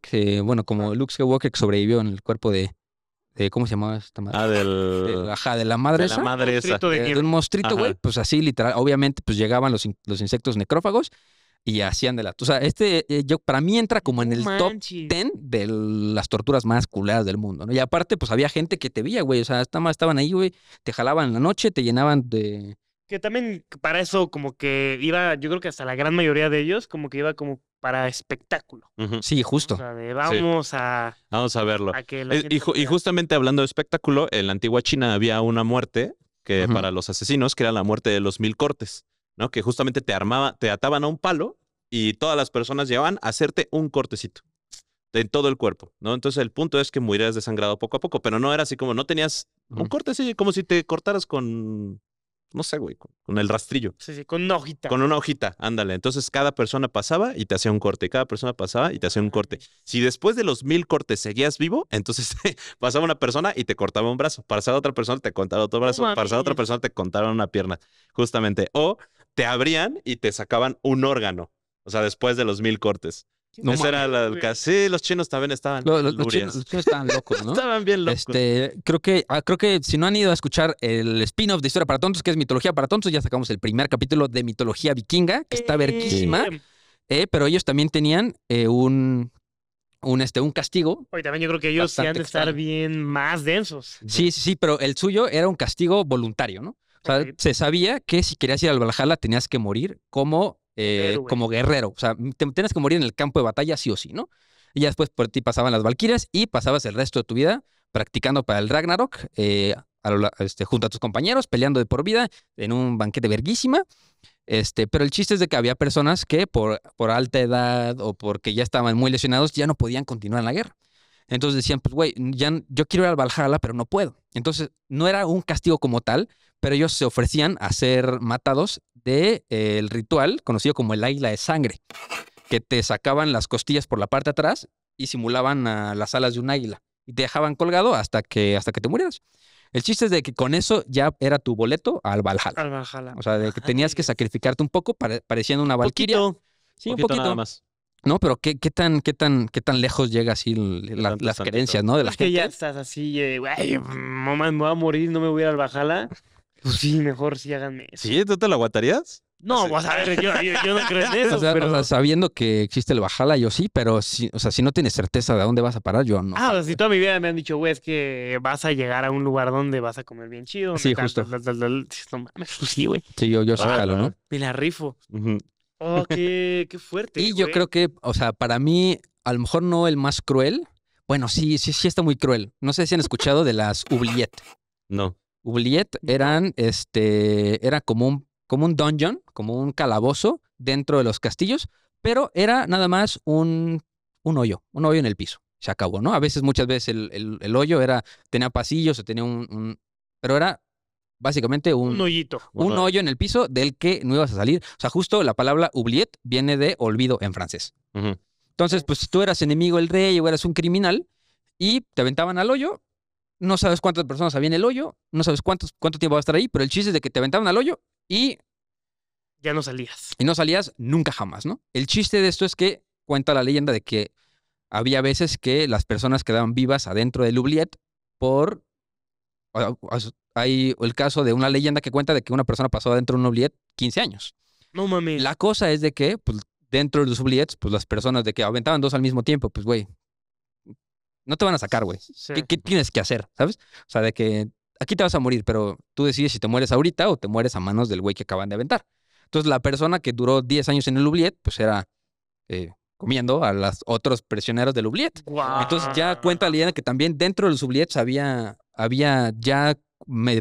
como Luke Skywalker que sobrevivió en el cuerpo de ¿cómo se llamaba esta madre? De la madre de la esa. madre esa. Monstruito de De nieve. un monstruito, güey, Ajá. pues así literal, obviamente, pues llegaban los insectos necrófagos y hacían de la... O sea, para mí entra como en No el top manches. 10 de las torturas más culeras del mundo, ¿no? Y aparte, pues había gente que te veía, güey, o sea, estaban ahí, güey, te jalaban en la noche, te llenaban de... Que también para eso como que iba, yo creo que hasta la gran mayoría de ellos como que iba como para espectáculo. Ujú. Sí, ¿no? justo. O sea, de vamos a Vamos a verlo. que la Y gente vea. justamente hablando de espectáculo, en la antigua China había una muerte que Ujú. para los asesinos, que era la muerte de los 1000 cortes, ¿no? Que justamente te ataban a un palo y todas las personas llevaban a hacerte un cortecito en todo el cuerpo, ¿no? Entonces el punto es que murieras desangrado poco a poco, pero no era así como, no tenías un Ujú. corte así, como si te cortaras con, no sé, güey, con el rastrillo. Sí, con una hojita. Con una hojita, ándale. Entonces cada persona pasaba y te hacía un corte. Cada persona pasaba y te hacía un corte. Si después de los 1000 cortes seguías vivo, entonces pasaba una persona y te cortaba un brazo. Pasaba otra persona, te cortaba otro brazo. Pasaba otra mames. persona, te cortaban una pierna. Justamente. O te abrían y te sacaban un órgano. O sea, después de los 1000 cortes. No Ese era mames, el güey. caso. Sí, los chinos también estaban Los lurias. chinos estaban locos, ¿no? Estaban bien locos. Creo que si no han ido a escuchar el spin-off de Historia para Tontos, que es Mitología para Tontos, ya sacamos el primer capítulo de Mitología Vikinga, que está verguísima, pero ellos también tenían un castigo. Oye, también yo creo que ellos sí han Bastante de estar extraño. bien más densos. Sí, pero el suyo era un castigo voluntario, ¿no? O sea, Ok. se sabía que si querías ir al Valhalla tenías que morir Héroe. como guerrero. O sea, tenías que morir en el campo de batalla sí o sí, ¿no? Y ya después por ti pasaban las valquirias y pasabas el resto de tu vida practicando para el Ragnarok junto a tus compañeros, peleando de por vida en un banquete verguísima. Pero el chiste es de que había personas que por alta edad o porque ya estaban muy lesionados ya no podían continuar en la guerra. Entonces decían, pues güey, yo quiero ir al Valhalla, pero no puedo. Entonces no era un castigo como tal, pero ellos se ofrecían a ser matados del ritual conocido como el águila de sangre, que te sacaban las costillas por la parte de atrás y simulaban a las alas de un águila y te dejaban colgado hasta que te murieras. El chiste es de que con eso ya era tu boleto al Valhalla. Al Valhalla. O sea, de que tenías que sacrificarte un poco pareciendo una valquiria. Poquito. Sí, un Poquito nada poquito. más. No, pero ¿qué tan lejos llega así tanto las tantito. creencias, ¿no? De la Es que ya gente. estás así, güey, mamá, me voy a morir, no me voy a ir al Valhalla. Pues sí, mejor sí háganme eso. ¿Sí? ¿Tú te lo aguantarías? No, Sí. pues a ver, yo no creo en eso, O sea, pero... sabiendo que existe el Valhalla, yo sí, pero si no tienes certeza de dónde vas a parar, yo no. o sea, si toda mi vida me han dicho, güey, es que vas a llegar a un lugar donde vas a comer bien chido. donde Sí, tal, justo. tal. No mames, pues sí, güey. Sí, yo sí Ah, jalo, ¿no? no. Me la rifo. Ujú. Oh, qué fuerte, Y yo güey. creo que, o sea, para mí, a lo mejor no el más cruel. Bueno, sí está muy cruel. No sé si han escuchado de las oubliettes. No. Oubliettes eran, era como un dungeon, como un calabozo dentro de los castillos, pero era nada más un hoyo en el piso. Se acabó, ¿no? Muchas veces el hoyo tenía pasillos o tenía pero era básicamente Un hoyito. un hoyo en el piso del que no ibas a salir. O sea, justo la palabra oubliette viene de olvido en francés. Ujú. Entonces, pues si tú eras enemigo del rey o eras un criminal y te aventaban al hoyo, no sabes cuántas personas había en el hoyo, no sabes cuánto tiempo va a estar ahí, pero el chiste es de que te aventaban al hoyo y Ya no salías. no salías nunca jamás, ¿no? El chiste de esto es que cuenta la leyenda de que había veces que las personas quedaban vivas adentro del oubliette por... Hay el caso de una leyenda que cuenta de que una persona pasó adentro de un oubliette 15 años. No mames. La cosa es de que, pues, dentro de los oubliettes, pues las personas de que aventaban 2 al mismo tiempo, pues, güey, no te van a sacar, güey. Sí. ¿Qué tienes que hacer? ¿Sabes? O sea, de que aquí te vas a morir, pero tú decides si te mueres ahorita o te mueres a manos del güey que acaban de aventar. Entonces, la persona que duró 10 años en el oubliette, pues era comiendo a los otros prisioneros del oubliette. Guau. Entonces, ya cuenta la leyenda que también dentro de los oubliettes había ya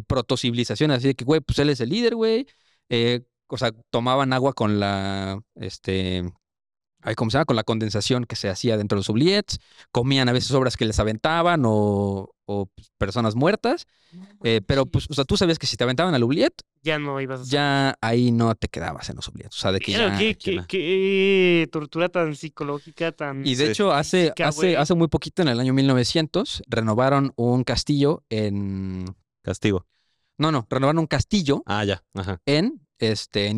protocivilizaciones, así de que, güey, pues él es el líder, güey. O sea, tomaban agua con la, ¿cómo se llama? Con la condensación que se hacía dentro de los oubliettes. Comían a veces obras que les aventaban o pues, personas muertas. Pero, pues, o sea, tú sabías que si te aventaban al oubliette, Ya no ibas a ya ahí no te quedabas en los oubliettes. O sea, de que Pero ya... qué tortura tan psicológica, tan... Y de Sí. hecho, física, güey. hace muy poquito, en el año 1900, renovaron un castillo en... Castigo. No, renovaron un castillo Ah, ya. Ajá. en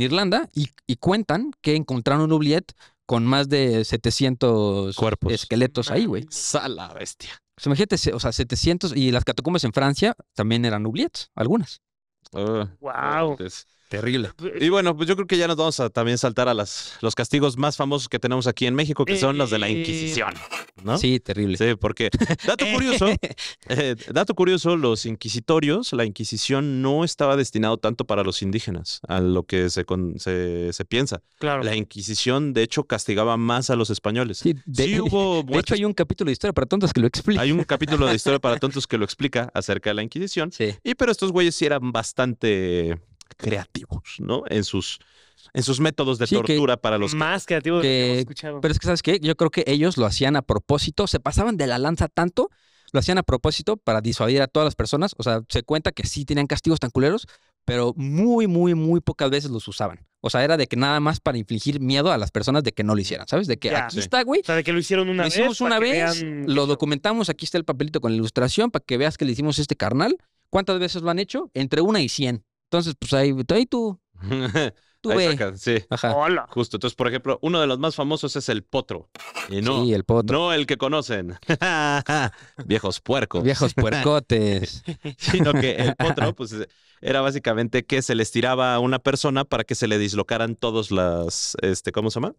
Irlanda y cuentan que encontraron un oubliette con más de 700 Cuerpos. esqueletos ahí, güey. Sala bestia. O sea, imagínate, o sea, 700 y las catacumbas en Francia también eran oubliettes, algunas. Guau. Terrible. Y bueno, pues yo creo que ya nos vamos a también saltar a los castigos más famosos que tenemos aquí en México, que son los de la Inquisición, ¿no? Sí, terrible. Sí, porque dato curioso, los inquisitorios, la Inquisición no estaba destinado tanto para los indígenas, a lo que se piensa. Claro. La Inquisición, de hecho, castigaba más a los españoles. Sí, Sí hubo de hecho, muertes. hay un capítulo de Historia para Tontos que lo explica. Hay un capítulo de Historia para Tontos que lo explica acerca de la Inquisición. Sí. Pero estos güeyes sí eran bastante creativos, ¿no? En sus métodos de Sí, que- tortura para los... Más creativo de lo que que- hemos escuchado. Pero es que, ¿sabes qué? Yo creo que ellos lo hacían a propósito, se pasaban de la lanza tanto, lo hacían a propósito para disuadir a todas las personas. O sea, se cuenta que sí tenían castigos tan culeros, pero muy, muy, muy pocas veces los usaban. O sea, era de que nada más para infligir miedo a las personas de que no lo hicieran, ¿sabes? De que Ya. aquí Sí. está, güey. O sea, de que lo hicieron una Lo vez. hicimos una para que vez, vean lo que- documentamos, aquí está el papelito con la ilustración para que veas que le hicimos este carnal. ¿Cuántas veces lo han hecho? Entre 1 y 100. Entonces, pues ahí tú Ahí ve. sacan, sí. Ajá. Hola. Justo. Entonces, por ejemplo, uno de los más famosos es el potro. Y no, Sí, el potro. no el que conocen. Viejos puercos. Viejos puercotes. Sino que el potro, pues, era básicamente que se les tiraba a una persona para que se le dislocaran todas las, ¿cómo se llama?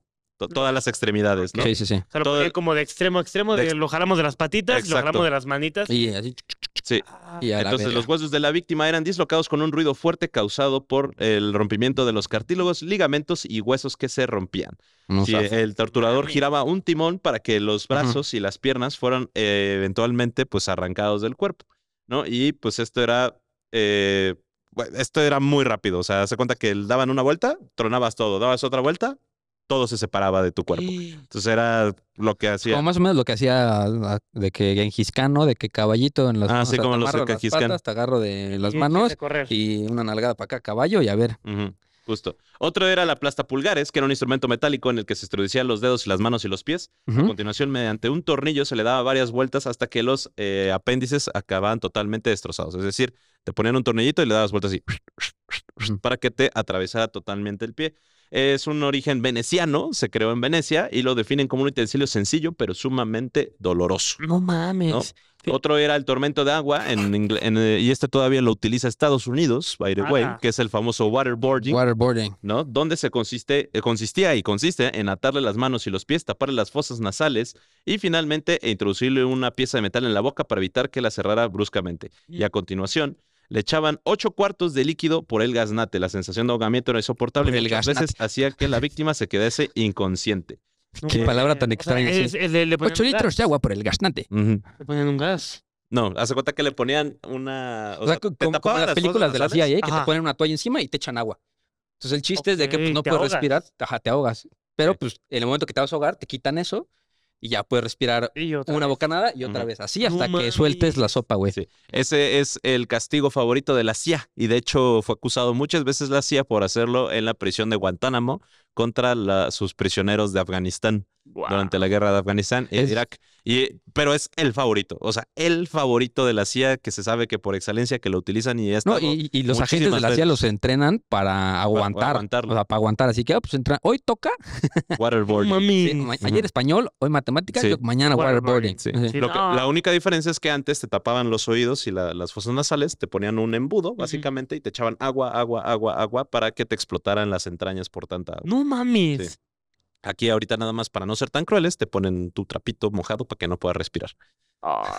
Todas las extremidades, ¿no? Sí, sí, sí. O sea, lo Todo- ponía como de extremo a extremo, de ex- lo jalamos de las patitas, lo Exacto. jalamos de las manitas. Y así. Sí. Y a la Entonces, verga. los huesos de la víctima eran dislocados con un ruido fuerte causado por el rompimiento de los cartílagos, ligamentos y huesos que se rompían. No Si sabes. el torturador giraba un timón para que los brazos y las piernas fueran eventualmente pues arrancados del cuerpo, ¿no? Y pues esto era muy rápido, o sea, se cuenta que daban una vuelta, tronabas todo, dabas otra vuelta, todo se separaba de tu cuerpo. Entonces era lo que hacía. Como más o menos lo que hacía de que Gengis Khan, ¿no? De que caballito en las manos. Sí, o sea, como te los de amarro las Gengis Khan. patas, te agarro de las Y manos empieza a correr. y una nalgada para acá, caballo, y a ver. Ujú, justo. Otro era la plastapulgares, que era un instrumento metálico en el que se introducían los dedos y las manos y los pies. A Ujú. continuación, mediante un tornillo se le daba varias vueltas hasta que los apéndices acababan totalmente destrozados. Es decir, te ponían un tornillito y le dabas vueltas así Ujú. para que te atravesara totalmente el pie. Es un origen veneciano, se creó en Venecia y lo definen como un utensilio sencillo pero sumamente doloroso. No mames. ¿No? Otro era el tormento de agua, y este todavía lo utiliza Estados Unidos, by the way, Ala. que es el famoso waterboarding. Waterboarding. ¿No? Donde consistía y consiste en atarle las manos y los pies, taparle las fosas nasales y finalmente introducirle una pieza de metal en la boca para evitar que la cerrara bruscamente. Y a continuación le echaban 8 cuartos de líquido por el gaznate. La sensación de ahogamiento era insoportable Por y el muchas gaznate. veces hacía que la víctima se quedase inconsciente. No Qué mames. palabra tan O sea, extraña, sí. le ponían 8 un litros gas. de agua por el gaznate. Ujú. Le ponían un gas. No, hace cuenta que le ponían una... O sea, te como tapaban en las películas fosas de la nasales. CIA, que te Ajá. ponen una toalla encima y te echan agua. Entonces el chiste es de que pues, Ok, no te puedes ahogas. respirar, te ahogas. Pero Sí. pues en el momento que te vas a ahogar, te quitan eso y ya puedes respirar Y otra una vez. bocanada y otra Ujú. vez. Así hasta No que sueltes la mames. sopa, güey. Sí. Ese es el castigo favorito de la CIA y de hecho fue acusado muchas veces la CIA por hacerlo en la prisión de Guantánamo contra sus prisioneros de Afganistán Guau. durante la guerra de Afganistán e Es- Irak. Pero es el favorito, o sea, el favorito de la CIA, que se sabe que por excelencia que lo utilizan y No, y los agentes de la CIA los entrenan para aguantar. aguantarlo. O sea, para aguantar. Así que, pues hoy toca. Waterboarding. Mami. Sí, ayer español, hoy matemáticas, Sí. mañana waterboarding. Waterboarding. Sí. Sí. No. La única diferencia es que antes te tapaban los oídos y las fosas nasales, te ponían un embudo, básicamente, y te echaban agua para que te explotaran las entrañas por tanta agua. No mames. Sí. Aquí ahorita nada más para no ser tan crueles, te ponen tu trapito mojado para que no puedas respirar. Ah,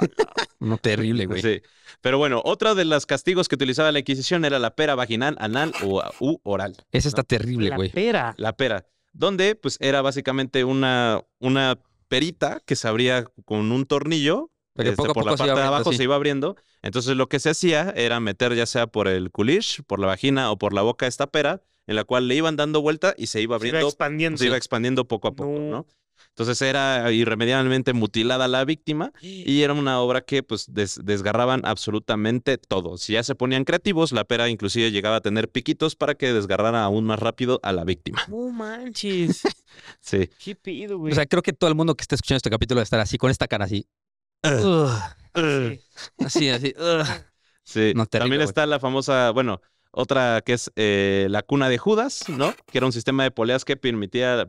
No, terrible, güey. Sí. Pero bueno, otra de los castigos que utilizaba la Inquisición era la pera vaginal, anal u oral. Ese está terrible, la güey. pera. La pera, donde pues era básicamente una perita que se abría con un tornillo. Pero poco a por la poco se parte iba de abriendo, abajo sí. se iba abriendo. Entonces lo que se hacía era meter ya sea por el culish, por la vagina o por la boca esta pera, en la cual le iban dando vuelta y se iba Se iba abriendo, expandiendo. se iba expandiendo poco a poco, No. ¿no? Entonces era irremediablemente mutilada la víctima y era una obra que pues desgarraban absolutamente todo. Si ya se ponían creativos, la pera inclusive llegaba a tener piquitos para que desgarrara aún más rápido a la víctima. No manches. Sí. ¿Qué pido, güey? O sea, creo que todo el mundo que esté escuchando este capítulo va a estar así, con esta cara así. Sí. Así. Sí. No, terrible, También güey. está la famosa, bueno, otra que es la cuna de Judas, ¿no? Que era un sistema de poleas que permitía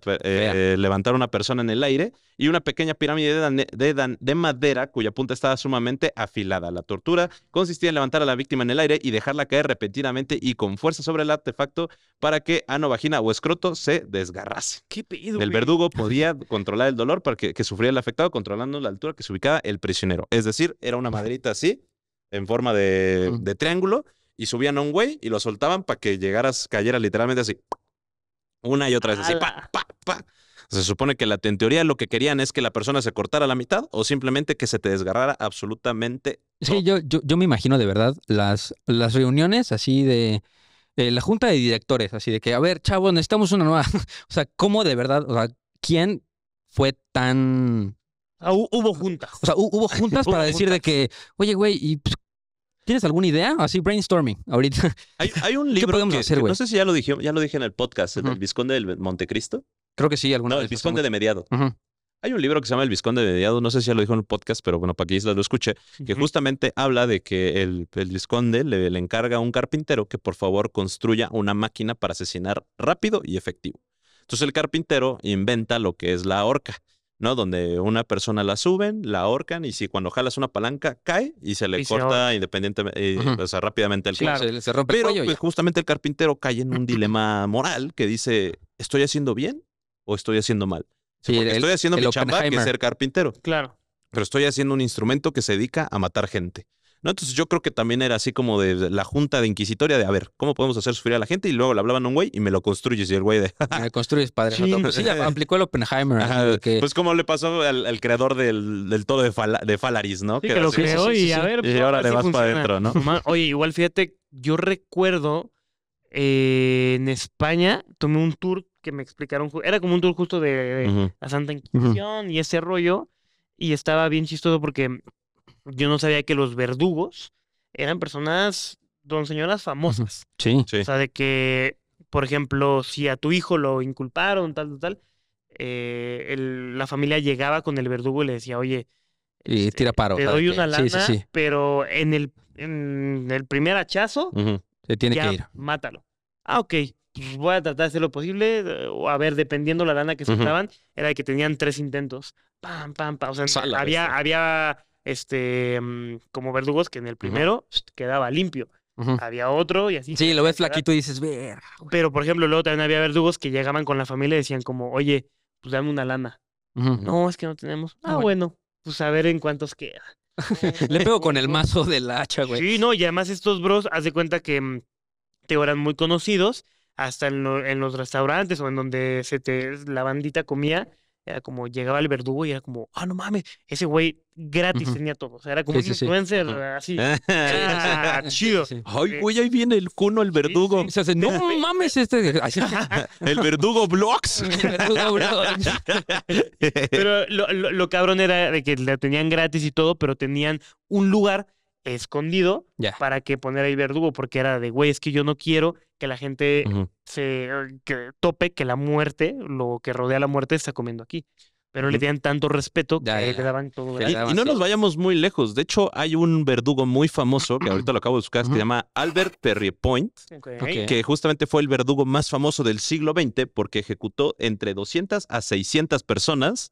levantar a una persona en el aire y una pequeña pirámide de madera cuya punta estaba sumamente afilada. La tortura consistía en levantar a la víctima en el aire y dejarla caer repentinamente y con fuerza sobre el artefacto para que ano, vagina o escroto se desgarrase. ¿Qué pido, El güey? verdugo podía controlar el dolor para que sufría el afectado controlando la altura que se ubicaba el prisionero. Es decir, era una maderita así, en forma de triángulo, y subían a un güey y lo soltaban para que cayera literalmente así. Una y otra vez así. ¡Hala! Pa. Se supone que en teoría lo que querían es que la persona se cortara a la mitad o simplemente que se te desgarrara absolutamente. Sí, yo me imagino de verdad las reuniones así de la junta de directores, así de que, a ver, chavos, necesitamos una nueva. O sea, ¿cómo de verdad? O sea, ¿quién fue tan. Ah, hubo juntas. O sea, hubo juntas Hubo para decir de juntas. que, oye, güey, ¿y pues, tienes alguna idea? Así brainstorming ahorita. Hay un libro podemos que, hacer, que güey? no sé si ya lo dije en el podcast, el Ujú. del Vizconde del Montecristo. Creo que sí, alguna No, vez. el Vizconde de Mediado. Ujú. Hay un libro que se llama El Vizconde de Mediado, no sé si ya lo dijo en el podcast, pero bueno, para que Isla lo escuche, que Ujú. justamente habla de que el Vizconde le encarga a un carpintero que por favor construya una máquina para asesinar rápido y efectivo. Entonces el carpintero inventa lo que es la horca, ¿no? Donde una persona la suben, la ahorcan y si cuando jalas una palanca cae y se le Y se corta independientemente, Ujú. o sea, rápidamente el Sí, cuello. se rompe el Pero cuello. pues, justamente el carpintero cae en un dilema moral que dice, ¿estoy haciendo bien o estoy haciendo mal? Sí, Porque estoy haciendo el mi chamba, que es Oppenheimer. ser carpintero, Claro. pero estoy haciendo un instrumento que se dedica a matar gente. ¿No? Entonces yo creo que también era así como de la junta de inquisitoria de, a ver, ¿cómo podemos hacer sufrir a la gente? Y luego le hablaban a un güey y me lo construyes. Y el güey de, Me construyes padre. Sí. Pues sí, aplicó el Oppenheimer. así ajá, de que, pues como le pasó al creador del todo de Falaris, ¿no? Sí, Que que era lo así, creó sí, sí, y sí. a ver. Y ahora le sí vas para funciona. adentro, ¿no? Oye, igual fíjate, yo recuerdo en España tomé un tour que me explicaron. Era como un tour justo de Ujú. la Santa Inquisición y ese rollo. Y estaba bien chistoso porque yo no sabía que los verdugos eran personas, señoras famosas. sí. Sí. O sea, de que, por ejemplo, si a tu hijo lo inculparon, tal, la familia llegaba con el verdugo y le decía, oye, Y tira paro. te o sea, de doy que- una lana, Sí, sí, sí. pero en el primer hachazo, Ujú. Se tiene ya que ir. mátalo. Ah, ok. Pues voy a tratar de hacer lo posible. O a ver, dependiendo la lana que Ujú. soltaban, era de que tenían 3 intentos. Pam, pam, pam. O sea, Sala, había como verdugos que en el primero quedaba limpio. Ujú. Había otro y así. Sí, lo ves quedaba- flaquito y dices, ver. Pero, por ejemplo, luego también había verdugos que llegaban con la familia y decían como, oye, pues dame una lana. No, es que no tenemos. Ah, bueno, pues a ver en cuántos queda. Le pego con el mazo del hacha, güey. Sí, no, y además estos bros, haz de cuenta que te eran muy conocidos, hasta en los restaurantes o en donde la bandita comía, era como llegaba el verdugo y era como, no mames, ese güey gratis Ujú. tenía todo. O sea, era como Sí, un sí, sí. influencer Ujú. así. Era chido. Sí. Ay, güey, ahí viene el cuno, el verdugo. Y se hace, no mames, este. Así. El verdugo Vlogs. Pero lo cabrón era de que la tenían gratis y todo, pero tenían un lugar escondido Ya. para que poner ahí verdugo, porque era de, güey, es que yo no quiero que la gente Ujú. que tope que la muerte, lo que rodea a la muerte, está comiendo aquí. Pero le Ujú. tenían tanto respeto Ya, que ya, le ya. daban todo Ya, gratis. ya. Y no nos vayamos muy lejos. De hecho, hay un verdugo muy famoso, que ahorita lo acabo de buscar, que se Ujú. llama Albert Pierrepoint, Ok. Ok. que justamente fue el verdugo más famoso del siglo XX porque ejecutó entre 200 a 600 personas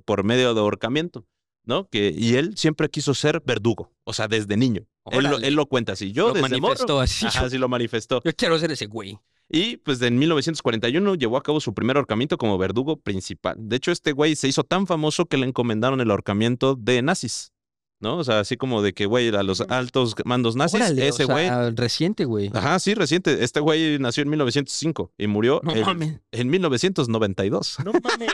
por medio de ahorcamiento, ¿no? Y él siempre quiso ser verdugo, o sea, desde niño. Órale. Él lo cuenta así. Yo Lo desde manifestó morro. así. Ajá, sí lo manifestó. Yo quiero ser ese güey. Y pues en 1941 llevó a cabo su primer ahorcamiento como verdugo principal. De hecho, este güey se hizo tan famoso que le encomendaron el ahorcamiento de nazis, ¿no? O sea, así como de que, güey, a los altos mandos nazis, Órale, ese o güey. sea, reciente, güey. Ajá, sí, reciente. Este güey nació en 1905 y murió No mames. en 1992. No mames.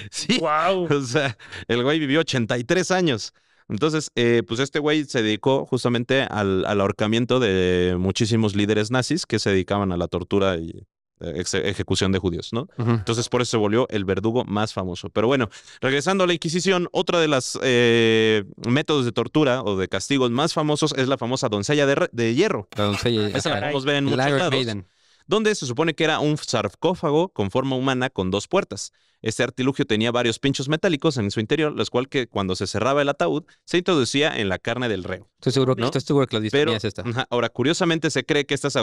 Sí, Wow. o sea, el güey vivió 83 años. Entonces, pues este güey se dedicó justamente al ahorcamiento de muchísimos líderes nazis que se dedicaban a la tortura y ejecución de judíos, ¿no? Ujú. Entonces, por eso se volvió el verdugo más famoso. Pero bueno, regresando a la Inquisición, otra de las métodos de tortura o de castigos más famosos es la famosa doncella de hierro. La doncella. Esa la caray. podemos ver en muchos Iron lados, Maiden. donde se supone que era un sarcófago con forma humana con dos puertas. Este artilugio tenía varios pinchos metálicos en su interior, los cuales que cuando se cerraba el ataúd se introducía en la carne del reo. Estoy seguro, ¿No? estoy seguro que la Pero distonía es esta. ahora, curiosamente se cree que estas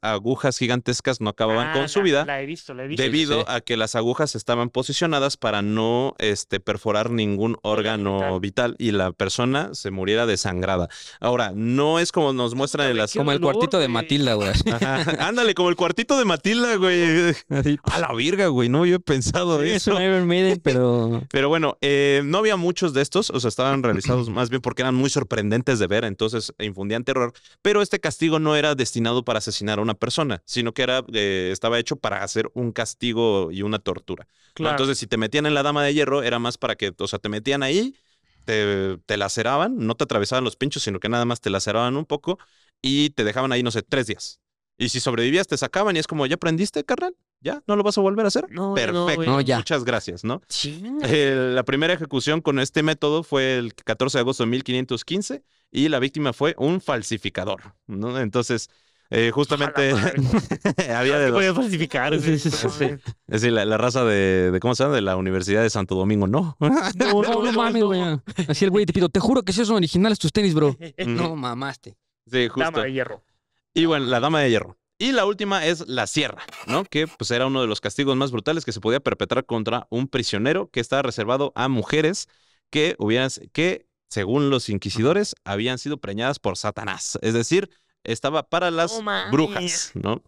agujas gigantescas no acababan con su vida La he visto, la he visto. debido sí. a que las agujas estaban posicionadas para no perforar ningún órgano vital y la persona se muriera desangrada. Ahora, no es como nos muestran en las... Qué Como el dolor, cuartito de güey. Matilda, güey. Ajá, ándale, como el cuartito de Matilda, güey. Así. A la virga, güey, no había pensado Sí, es eso. un Iron Maiden, pero... Pero bueno, no había muchos de estos, o sea, estaban realizados más bien porque eran muy sorprendentes de ver, entonces infundían terror, pero este castigo no era destinado para asesinar a una persona, sino que estaba hecho para hacer un castigo y una tortura, ¿no? Claro. Entonces, si te metían en la dama de hierro, era más para que, o sea, te metían ahí, te laceraban, no te atravesaban los pinchos, sino que nada más te laceraban un poco y te dejaban ahí, no sé, 3 días. Y si sobrevivías, te sacaban y es como, ¿ya aprendiste, carnal? ¿Ya? ¿No lo vas a volver a hacer? No, Perfecto. güey. No, ya. Muchas gracias, ¿no? Chinga. La primera ejecución con este método fue el 14 de agosto de 1515 y la víctima fue un falsificador, ¿no? Entonces, justamente A la madre. había de Voy dos. a falsificar. Sí, sí, sí, Sí. Es decir, la raza de ¿cómo se llama? De la Universidad de Santo Domingo, no. No mames, güey. Así el güey te pido, te juro que si son originales tus tenis, bro. No mamaste. Sí, justo. Dama de hierro. Y bueno, la dama de hierro. Y la última es la sierra, ¿no? Que pues era uno de los castigos más brutales que se podía perpetrar contra un prisionero que estaba reservado a mujeres que según los inquisidores, habían sido preñadas por Satanás. Es decir, estaba para las No mames. brujas, ¿no?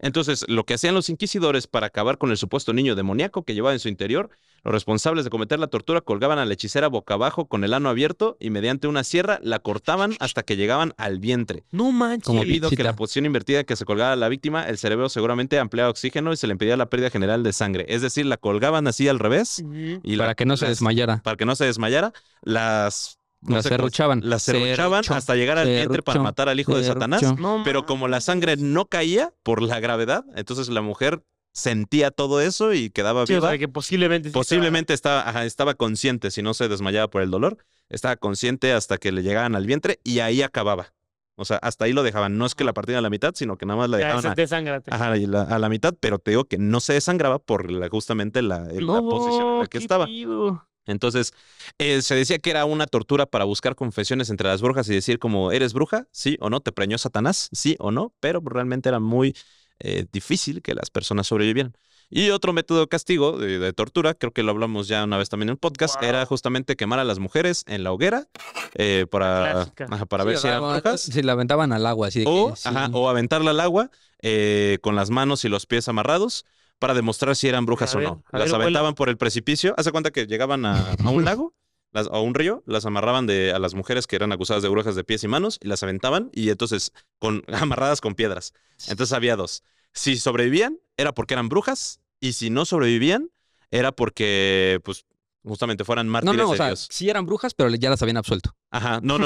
Entonces, lo que hacían los inquisidores para acabar con el supuesto niño demoníaco que llevaba en su interior, los responsables de cometer la tortura colgaban a la hechicera boca abajo con el ano abierto y mediante una sierra la cortaban hasta que llegaban al vientre. No manches. Como Debido a que pizzita. la posición invertida que se colgaba a la víctima, el cerebro seguramente ampliaba oxígeno y se le impedía la pérdida general de sangre. Es decir, la colgaban así al revés Ujú. y Para que no se desmayara. para que no se desmayara, las Las serruchaban. las serruchaban Serrucho, hasta llegar al vientre para serrucho, matar al hijo de Satanás. serrucho. No Pero como la sangre no caía por la gravedad, entonces la mujer sentía todo eso y quedaba Sí, o viva. sea, que posiblemente sí Posiblemente estaba consciente, si no se desmayaba por el dolor, estaba consciente hasta que le llegaban al vientre y ahí acababa. O sea, hasta ahí lo dejaban. No es que la partían a la mitad, sino que nada más la estaba- dejaban Ya, desángrate. a la mitad, pero te digo que no se desangraba por justamente la posición en la que qué estaba. pido. Entonces, se decía que era una tortura para buscar confesiones entre las brujas y decir como, ¿eres bruja? ¿Sí o no? ¿Te preñó Satanás? ¿Sí o no? Pero realmente era muy difícil que las personas sobrevivieran. Y otro método de castigo, de tortura, creo que lo hablamos ya una vez también en un podcast, Wow. era justamente quemar a las mujeres en la hoguera para clásica. ver Sí, si eran brujas. Si la aventaban al agua, así de O, que, sí. o aventarla al agua con las manos y los pies amarrados para demostrar si eran brujas A o ver, no. a Las ver, aventaban por el precipicio. Hace cuenta que llegaban a un lago o a un río, las amarraban a las mujeres que eran acusadas de brujas de pies y manos y las aventaban y entonces amarradas con piedras. Entonces había dos. Si sobrevivían, era porque eran brujas y si no sobrevivían, era porque, pues, justamente fueran No, mártires no, o de sea, Dios. sí eran brujas, pero ya las habían absuelto. Ajá, no.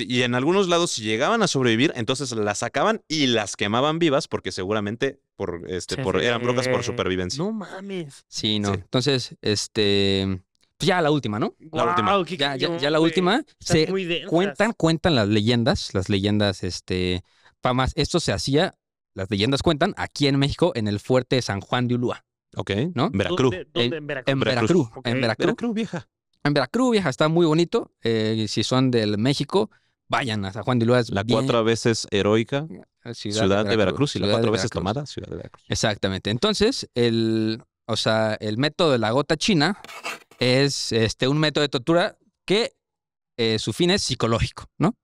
Y en algunos lados, si llegaban a sobrevivir, entonces las sacaban y las quemaban vivas, porque seguramente eran brujas por supervivencia. No mames. Sí, no. Sí. Entonces, pues ya la última, ¿no? La última. Guau, qué Ya cañón, la güey. última. Están Se muy densas. cuentan las leyendas, famas. Esto se hacía, las leyendas cuentan, aquí en México, en el fuerte de San Juan de Ulúa, Ok. ¿no? Veracruz. ¿Dónde? En Veracruz. En Veracruz. Veracruz. Ok. En Veracruz. Veracruz, vieja. En Veracruz, vieja, está muy bonito. Si son del México, vayan a San Juan de Ulúa. Es La bien- 4 veces heroica ciudad de Veracruz y la ciudad 4 de veces Veracruz. tomada ciudad de Veracruz. Exactamente. Entonces, el método de la gota china es un método de tortura que su fin es psicológico, ¿no?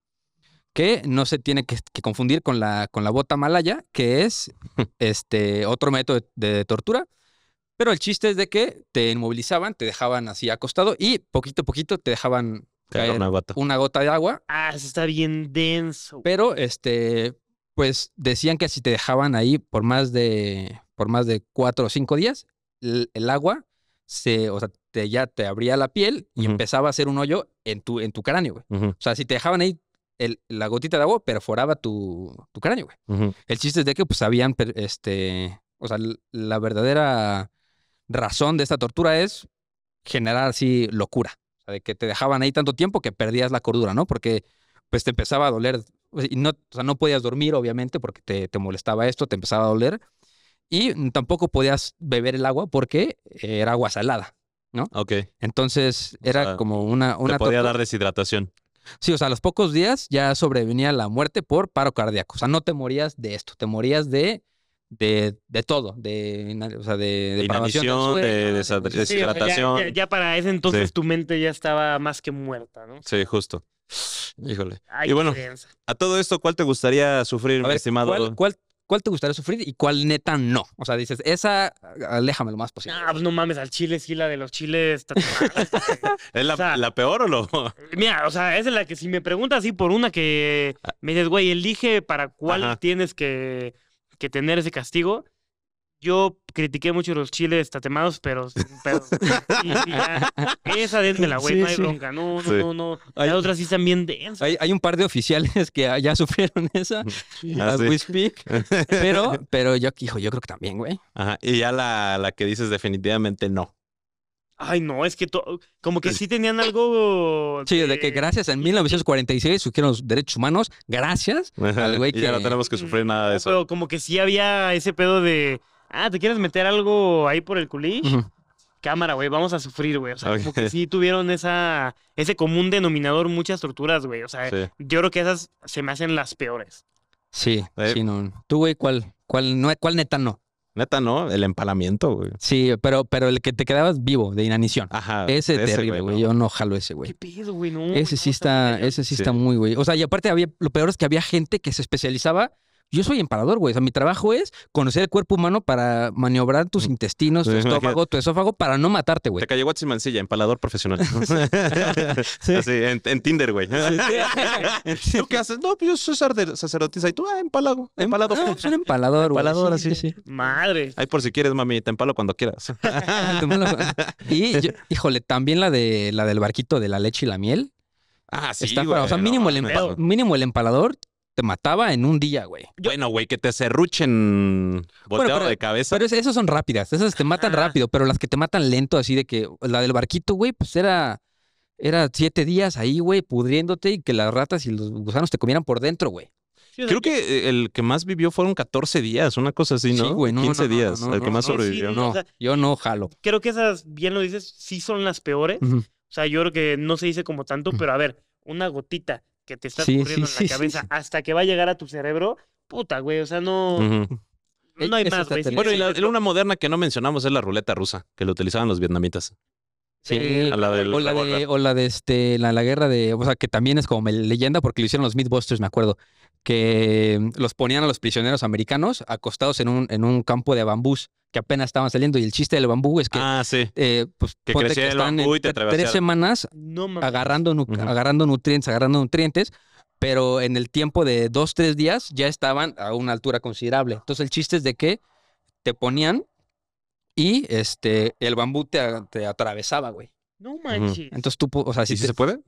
Que no se tiene que confundir con la bota malaya, que es otro método de tortura. Pero el chiste es de que te inmovilizaban, te dejaban así acostado y poquito a poquito te dejaban Caer caer una gota. una gota de agua. Ah, eso está bien denso. Pero pues decían que si te dejaban ahí por más de 4 o 5 días, el agua ya te abría la piel y Ujú. empezaba a hacer un hoyo en tu cráneo, güey. Ujú, O sea, si te dejaban ahí la gotita de agua, perforaba tu cráneo, güey. ujú. El chiste es de que pues habían, la verdadera razón de esta tortura es generar así locura. O sea, de que te dejaban ahí tanto tiempo que perdías la cordura, ¿no? Porque pues te empezaba a doler. Y no, o sea, no podías dormir, obviamente, porque te molestaba esto, te empezaba a doler. Y tampoco podías beber el agua porque era agua salada. Ok. Entonces O era sea, como una Te podía tortura. dar deshidratación. Sí, o sea, a los pocos días ya sobrevenía la muerte por paro cardíaco. O sea, no te morías de esto, te morías de todo, o sea, de depravación del Inanición, sueño, de de- Sí, o sea, deshidratación. ya para ese entonces Sí. tu mente ya estaba más que muerta, ¿no? Sí, justo. Híjole. Ay, Y bueno, qué denso. a todo esto, ¿cuál te gustaría sufrir, A mi ver, estimado? ¿cuál te gustaría sufrir y cuál neta no? O sea, dices, esa, aléjame lo más posible. Ah, pues no mames, al chile sí, la de los chiles está tomada, güey. ¿Es la, o sea, la peor o lo...? Mira, o sea, es de la que si me preguntas así por una que me dices, güey, elige para cuál Ajá. tienes que tener ese castigo. Yo critiqué mucho los chiles tatemados, pero sí, ya, esa dénmela, güey, Sí, no hay sí. bronca, no. Sí. Ay. Las otras sí están bien densas. Hay un par de oficiales que ya sufrieron esa, Ah, as sí. we speak, pero yo creo que también, güey. Ajá. Y ya la que dices definitivamente no. Ay, no, es que como que sí tenían algo. Sí, de que gracias en 1946 surgieron los derechos humanos, gracias al güey Y ya no que... tenemos que sufrir nada de No, eso. pero como que sí había ese pedo de. Ah, ¿te quieres meter algo ahí por el culish? Ujú. Cámara, güey, vamos a sufrir, güey. O sea, como Ok. que sí tuvieron ese común denominador, muchas torturas, güey. O sea, Sí. yo creo que esas se me hacen las peores. Sí, Eh. sí, no. Tú, güey, ¿cuál neta no? Neta, ¿no? El empalamiento, güey. Sí, pero el que te quedabas vivo, de inanición. Ajá. Ese terrible, güey. no. Yo no jalo ese, ¿Qué güey. pedo, güey? No, Ese no, sí está muy ese sí Sí. está muy, güey. O sea, y aparte lo peor es que había gente que se especializaba. Yo soy empalador, güey. O sea, mi trabajo es conocer el cuerpo humano para maniobrar tus intestinos, tu Sí, imagínate. estómago, tu esófago, para no matarte, güey. Te cayó Watson Mancilla, empalador profesional. Sí. Así, en Tinder, güey. ¿Tú qué haces? No, pues yo soy sacerdotisa. Y tú, empalado. Empalado. No, soy un empalador, güey. Empalador, Sí, así. sí, sí. Madre. Ay, por si quieres, mami, te empalo cuando quieras. Y, híjole, también la del barquito de la leche y la miel. Ah, sí, Está güey. fuera. O sea, no mames. mínimo el empalador te mataba en un día, güey. Bueno, güey, que te serruchen volteado pero- de cabeza. Pero esas son rápidas, esas te matan Ajá. rápido, pero las que te matan lento, así de que la del barquito, güey, pues era 7 días ahí, güey, pudriéndote y que las ratas y los gusanos te comieran por dentro, güey. Sí, o sea, Creo que el que más vivió fueron 14 días, una cosa así, ¿no? Sí, güey, no, 15 no, no, días, no, el que no, más no, sobrevivió. sí, No, o sea, yo no jalo. creo que esas, bien lo dices, sí son las peores. Ujú. O sea, yo creo que no se dice como tanto, pero a ver, una gotita que te está Sí, corriendo sí, en sí, la cabeza sí. hasta que va a llegar a tu cerebro, puta, güey, o sea, no, Ujú. no hay Eso más, está güey. terrible. Bueno, y una moderna que no mencionamos es la ruleta rusa, que lo utilizaban los vietnamitas. Sí. A la del O la revólver. de la guerra de, o sea, que también es como leyenda porque lo hicieron los Mythbusters, me acuerdo, que los ponían a los prisioneros americanos acostados en un campo de bambús que apenas estaban saliendo y el chiste del bambú es que Ah, sí. pues Que ponte crecía el están bambú en y te 3 atravesaba. semanas No mames. agarrando nutrientes, pero en el tiempo de 2-3 días ya estaban a una altura considerable. Entonces el chiste es de que te ponían y el bambú te atravesaba, güey. No manches. Entonces tú, o sea, ¿Sí se puede?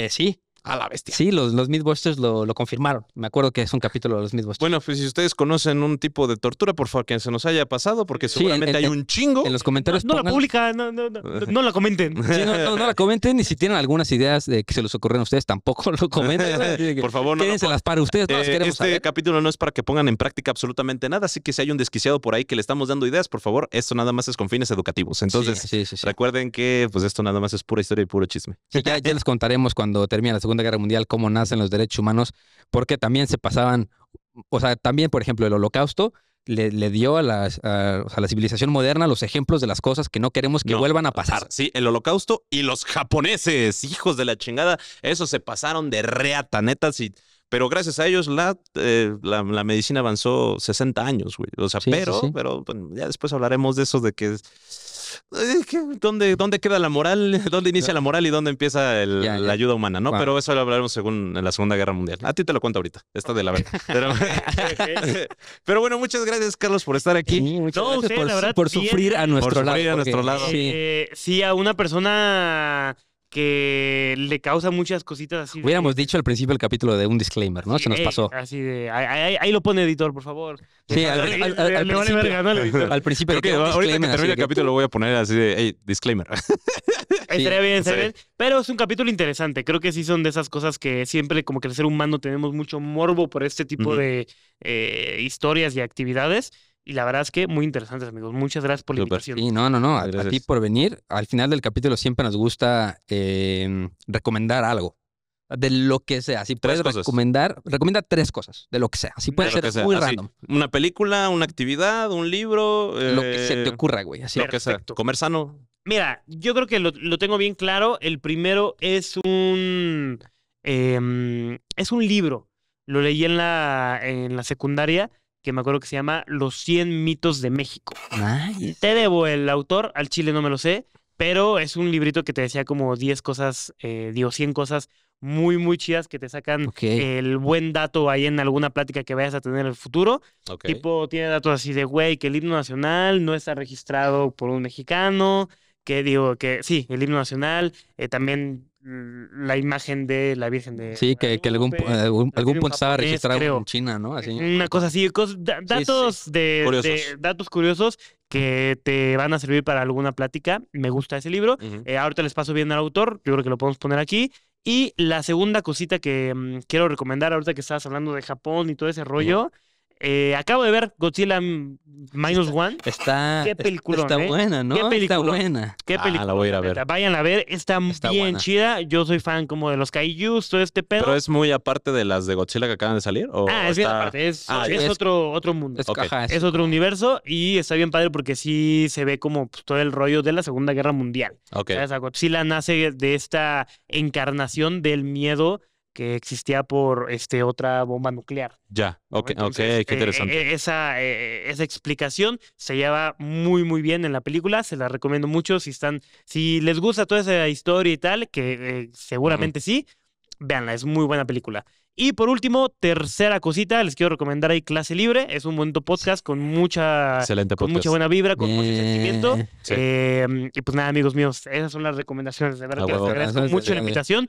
sí. A la bestia. Sí, los Mythbusters lo confirmaron. Me acuerdo que es un capítulo de los Mythbusters. Bueno, pues si ustedes conocen un tipo de tortura, por favor, que se nos haya pasado, porque Sí, seguramente hay un chingo. En los comentarios No la pongan- publica, no la comenten. Sí, no la comenten, y si tienen algunas ideas de que se les ocurren a ustedes, tampoco lo comenten. Así de que Por favor, no. quédenselas para ustedes, no las queremos Este saber. capítulo no es para que pongan en práctica absolutamente nada, así que si hay un desquiciado por ahí que le estamos dando ideas, por favor, esto nada más es con fines educativos. Entonces, Sí. recuerden que pues esto nada más es pura historia y puro chisme. Sí, ya les contaremos cuando termine la Segunda Guerra Mundial cómo nacen los derechos humanos, porque también se pasaban, o sea, también, por ejemplo, el Holocausto le dio a la civilización moderna los ejemplos de las cosas que no queremos que No, vuelvan a pasar. Sí, el Holocausto y los japoneses, hijos de la chingada, esos se pasaron de reata, netas, pero gracias a ellos la medicina avanzó 60 años, güey. O sea, Sí, pero bueno, ya después hablaremos de eso, de que ¿dónde queda la moral? ¿Dónde inicia la moral y dónde empieza la ayuda humana? ¿No? Wow. Pero eso lo hablaremos en la Segunda Guerra Mundial. A ti te lo cuento ahorita. Esta de la verdad. Pero bueno, muchas gracias, Carlos, por estar aquí. Sí, muchas No, gracias usted, la verdad, por bien. sufrir a nuestro Por lado. sufrir a porque- nuestro lado. Sí. A una persona que le causa muchas cositas así. Hubiéramos dicho al principio del capítulo de un disclaimer, ¿no? Se nos pasó. Así de, ahí lo pone editor, por favor. Sí, al Le principio- vale verga, ¿no? El editor. Al principio Creo de que un ahorita que disclaimer, así termine el de que- capítulo lo voy a poner así de, hey, disclaimer. Estaría bien, Sí. estaría bien. Pero es un capítulo interesante. Creo que sí son de esas cosas que siempre, como que el ser humano, tenemos mucho morbo por este tipo Ujú. de historias y actividades. Y la verdad es que muy interesantes, amigos. Muchas gracias por la Súper. invitación. Sí, no. A Gracias. ti por venir. Al final del capítulo siempre nos gusta recomendar algo. De lo que sea. Si puedes cosas. recomienda 3 cosas. De lo que sea. Así puede De lo ser que sea, muy así. random. Una película, una actividad, un libro. Lo que se te ocurra, güey. Así. Lo que sea. Perfecto. Comer sano. Mira, yo creo que lo tengo bien claro. El primero es un libro. Lo leí en la secundaria, que me acuerdo que se llama Los 100 mitos de México. Nice. Te debo el autor, al chile no me lo sé, pero es un librito que te decía como 10 cosas, 100 cosas muy, muy chidas que te sacan Ok. el buen dato ahí en alguna plática que vayas a tener en el futuro. Ok. Tipo, tiene datos así de, güey, que el himno nacional no está registrado por un mexicano, que sí, el himno nacional, también la imagen de la Virgen de Sí, que algún Guadalupe, punto un estaba japonés, registrado creo. en China, ¿no? Así. Una cosa así, datos Curiosos. datos curiosos que te van a servir para alguna plática. Me gusta ese libro. Ujú. Ahorita les paso bien al autor, yo creo que lo podemos poner aquí. Y la segunda cosita que quiero recomendar, ahorita que estabas hablando de Japón y todo ese rollo, acabo de ver Godzilla Minus One. Está, Qué peliculón, está ¿eh? buena, ¿no? Qué Está peliculón. buena. Qué película. la voy a ir a ver. Vayan a ver, está bien buena. chida. Yo soy fan como de los kaijus, todo este pedo. Pero es muy aparte de las de Godzilla que acaban de salir. ¿O es bien está- aparte, es Ah, es- otro mundo. Es, Ok. ajá, Es otro universo y está bien padre porque sí se ve como pues, todo el rollo de la Segunda Guerra Mundial. Ok. ¿Sabes? A Godzilla nace de esta encarnación del miedo que existía por otra bomba nuclear. Ya. ¿no? Ok, Entonces, qué interesante. Esa explicación se lleva muy, muy bien en la película. Se la recomiendo mucho. Si les gusta toda esa historia y tal, que seguramente sí, véanla, es muy buena película. Y por último, tercera cosita, les quiero recomendar ahí Clase Libre. Es un bonito podcast con mucha Excelente con podcast. mucha buena vibra, con mucho sentimiento. Bien. Sí. Y pues nada, amigos míos, esas son las recomendaciones. De verdad A que les huevo. agradezco Gracias, mucho la gracias. invitación.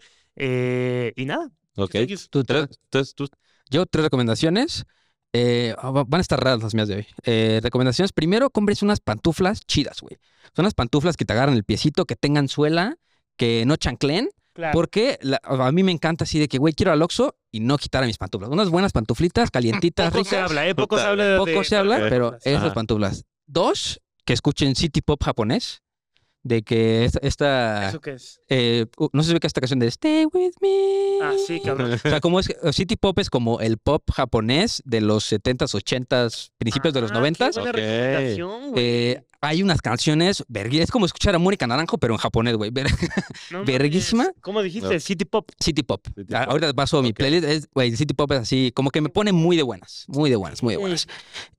Y nada. Ok. Tú- Tú- Yo 3 recomendaciones. Van a estar raras las mías de hoy. Recomendaciones. Primero, compres unas pantuflas chidas, güey. Son unas pantuflas que te agarran el piecito, que tengan suela, que no chancleen. Claro. Porque a mí me encanta así de que, güey, quiero al Oxxo y no quitar mis pantuflas. Unas buenas pantuflitas, calientitas, Poco se ricas. habla, Poco Puta, se habla de Poco se habla, pero pantuflas. esas Ajá. pantuflas. 2, que escuchen City Pop japonés. De que esta ¿Eso qué es? no sé si ve que esta canción de Stay With Me. Ah, sí, cabrón. O sea, como es City Pop es como el pop japonés de los 70s, 80s, principios de los Ah, 90s. qué buena Ok. recomendación, güey. Hay unas canciones, es como escuchar a Mónica Naranjo, pero en japonés, güey. No mames. verguísima. ¿Cómo dijiste? City Pop. City Pop. City Pop. Ahorita paso mi Ok. playlist. Güey, City Pop es así, como que me pone muy de buenas. Muy de buenas, muy de buenas.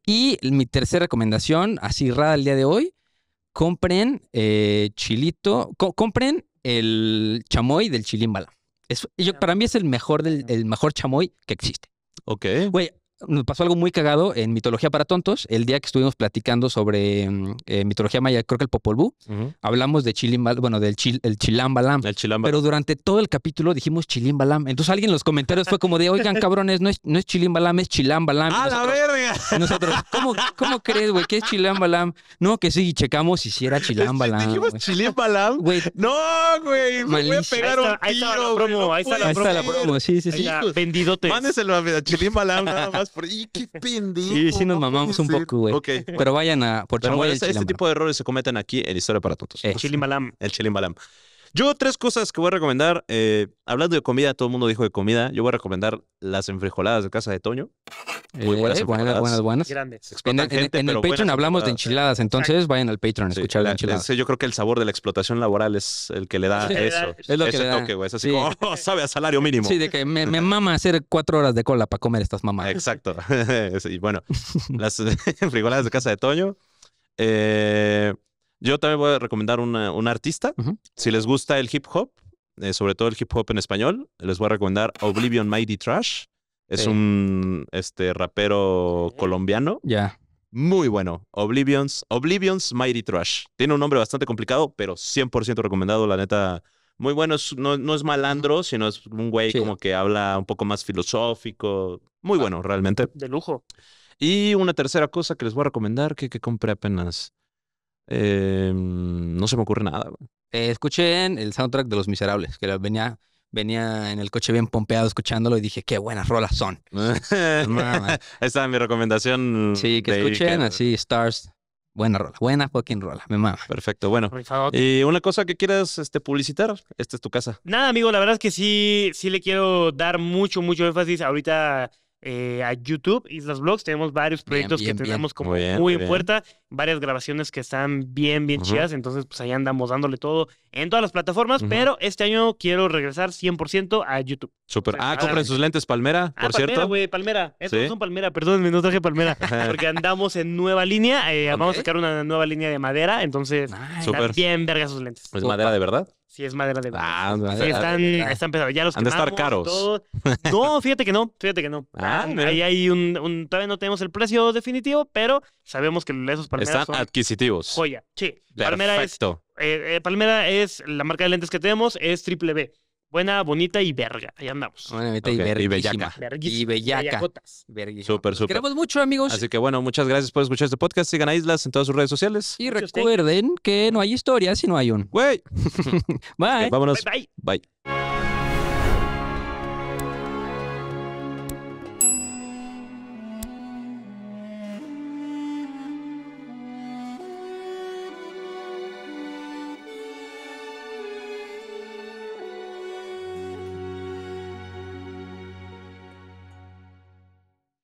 Y mi tercera recomendación, así rara el día de hoy, compren chilito, compren el chamoy del Chilimbala. Para mí es el mejor chamoy que existe. Ok. Güey, nos pasó algo muy cagado en Mitología para Tontos. El día que estuvimos platicando sobre mitología maya, creo que el Popol Vuh, hablamos de el Chilambalam. El Chilamba. Pero durante todo el capítulo dijimos Chilimbalam. Entonces alguien en los comentarios fue como de, oigan, cabrones, no es Chilimbalam, es Chilambalam. ¡Ah, la verga! Y nosotros, ¿cómo crees, güey? ¿Qué es Chilambalam? No, que sí, checamos si era Chilambalam. ¿Dijimos güey. Chilimbalam? Güey, No, güey, me voy a Malísimo. pegar un Ahí está la tiro, promo, güey, no ahí está puede ahí está la ser. promo, sí. Ya, Hijos. vendidotes. Mándeselo a Chilimbalam nada más. ¡Y qué pendejo! Sí, sí nos no mamamos puede un poco, güey. ser. Ok. pero vayan a por Pero Chamoy bueno, el este Chilambalam. tipo de errores se cometen aquí en Historia para Tontos. Chilimbalam. El Chilimbalam. Yo 3 cosas que voy a recomendar. Hablando de comida, todo el mundo dijo de comida. Yo voy a recomendar las enfrijoladas de Casa de Toño. Muy buenas enfrijoladas. buenas. Grandes. Explotan gente, En el pero Patreon buenas hablamos de enfrijoladas. enchiladas, entonces vayan al Patreon a Sí, escuchar de enchiladas. yo creo que el sabor de la explotación laboral es el que le da Sí, eso. es lo que ese le da. toque, güey. Es así Sí. como, oh, sabe a salario mínimo. Sí, de que me mama hacer 4 horas de cola para comer estas mamadas. Exacto. Y bueno, las enfrijoladas de Casa de Toño. Yo también voy a recomendar una artista. Ujú. Si les gusta el hip hop, sobre todo el hip hop en español, les voy a recomendar Oblivion Mighty Trash. Es Sí. un rapero colombiano. Ya. Muy bueno. Oblivion's Mighty Trash. Tiene un nombre bastante complicado, pero 100% recomendado, la neta. Muy bueno. No es malandro, sino es un güey Sí. como que habla un poco más filosófico. Muy bueno, realmente. De lujo. Y una tercera cosa que les voy a recomendar, que compré apenas. No se me ocurre nada, güey. Escuchen el soundtrack de Los Miserables, que venía en el coche bien pompeado escuchándolo y dije, qué buenas rolas son. Mamá. Ahí está mi recomendación. Sí, que de escuchen Iker. así, Stars. Buena rola, buena fucking rola, me mama. Perfecto, bueno. Rifadote. Y una cosa que quieras publicitar, esta es tu casa. Nada, amigo, la verdad es que sí le quiero dar mucho énfasis ahorita a YouTube, Islas Vlogs. Tenemos varios proyectos bien, que bien. tenemos como Muy bien, muy muy en bien. puerta, varias grabaciones que están bien Ujú. chidas, entonces pues ahí andamos dándole todo en todas las plataformas, Ujú. pero este año quiero regresar 100% a YouTube. Súper. O sea, Compren nada. sus lentes Palmera, por Palmera, cierto. güey, Palmera. Estos Sí. son Palmera, perdónenme, no traje Palmera. Porque andamos en nueva línea. Vamos a Ok. sacar una nueva línea de madera. Entonces, Nice. están Súper. bien vergas sus lentes. ¿Es madera de verdad? Sí, es madera de verdad. Ah, Sí, madera. están pesados. Ya los Han de estar quemamos y caros. todo. No, fíjate que no. Ah, mira. Ahí hay todavía no tenemos el precio definitivo, pero sabemos que esos Palmeras Están son adquisitivos. joya. Sí, Palmera es, Perfecto. Palmera es la marca de lentes que tenemos, es triple B. Buena, bonita y verga. Ahí andamos. Bueno, ahorita Ok, y verguísima. bellaca. Verguísima. Y bellaca. Bellacotas. Verguísima. Súper, Los súper. queremos mucho, amigos. Así que bueno, muchas gracias por escuchar este podcast. Sigan a Islas en todas sus redes sociales. Y Muchos recuerden que no hay historia si no hay un. Güey. Bye. Vámonos. Bye, bye. Bye.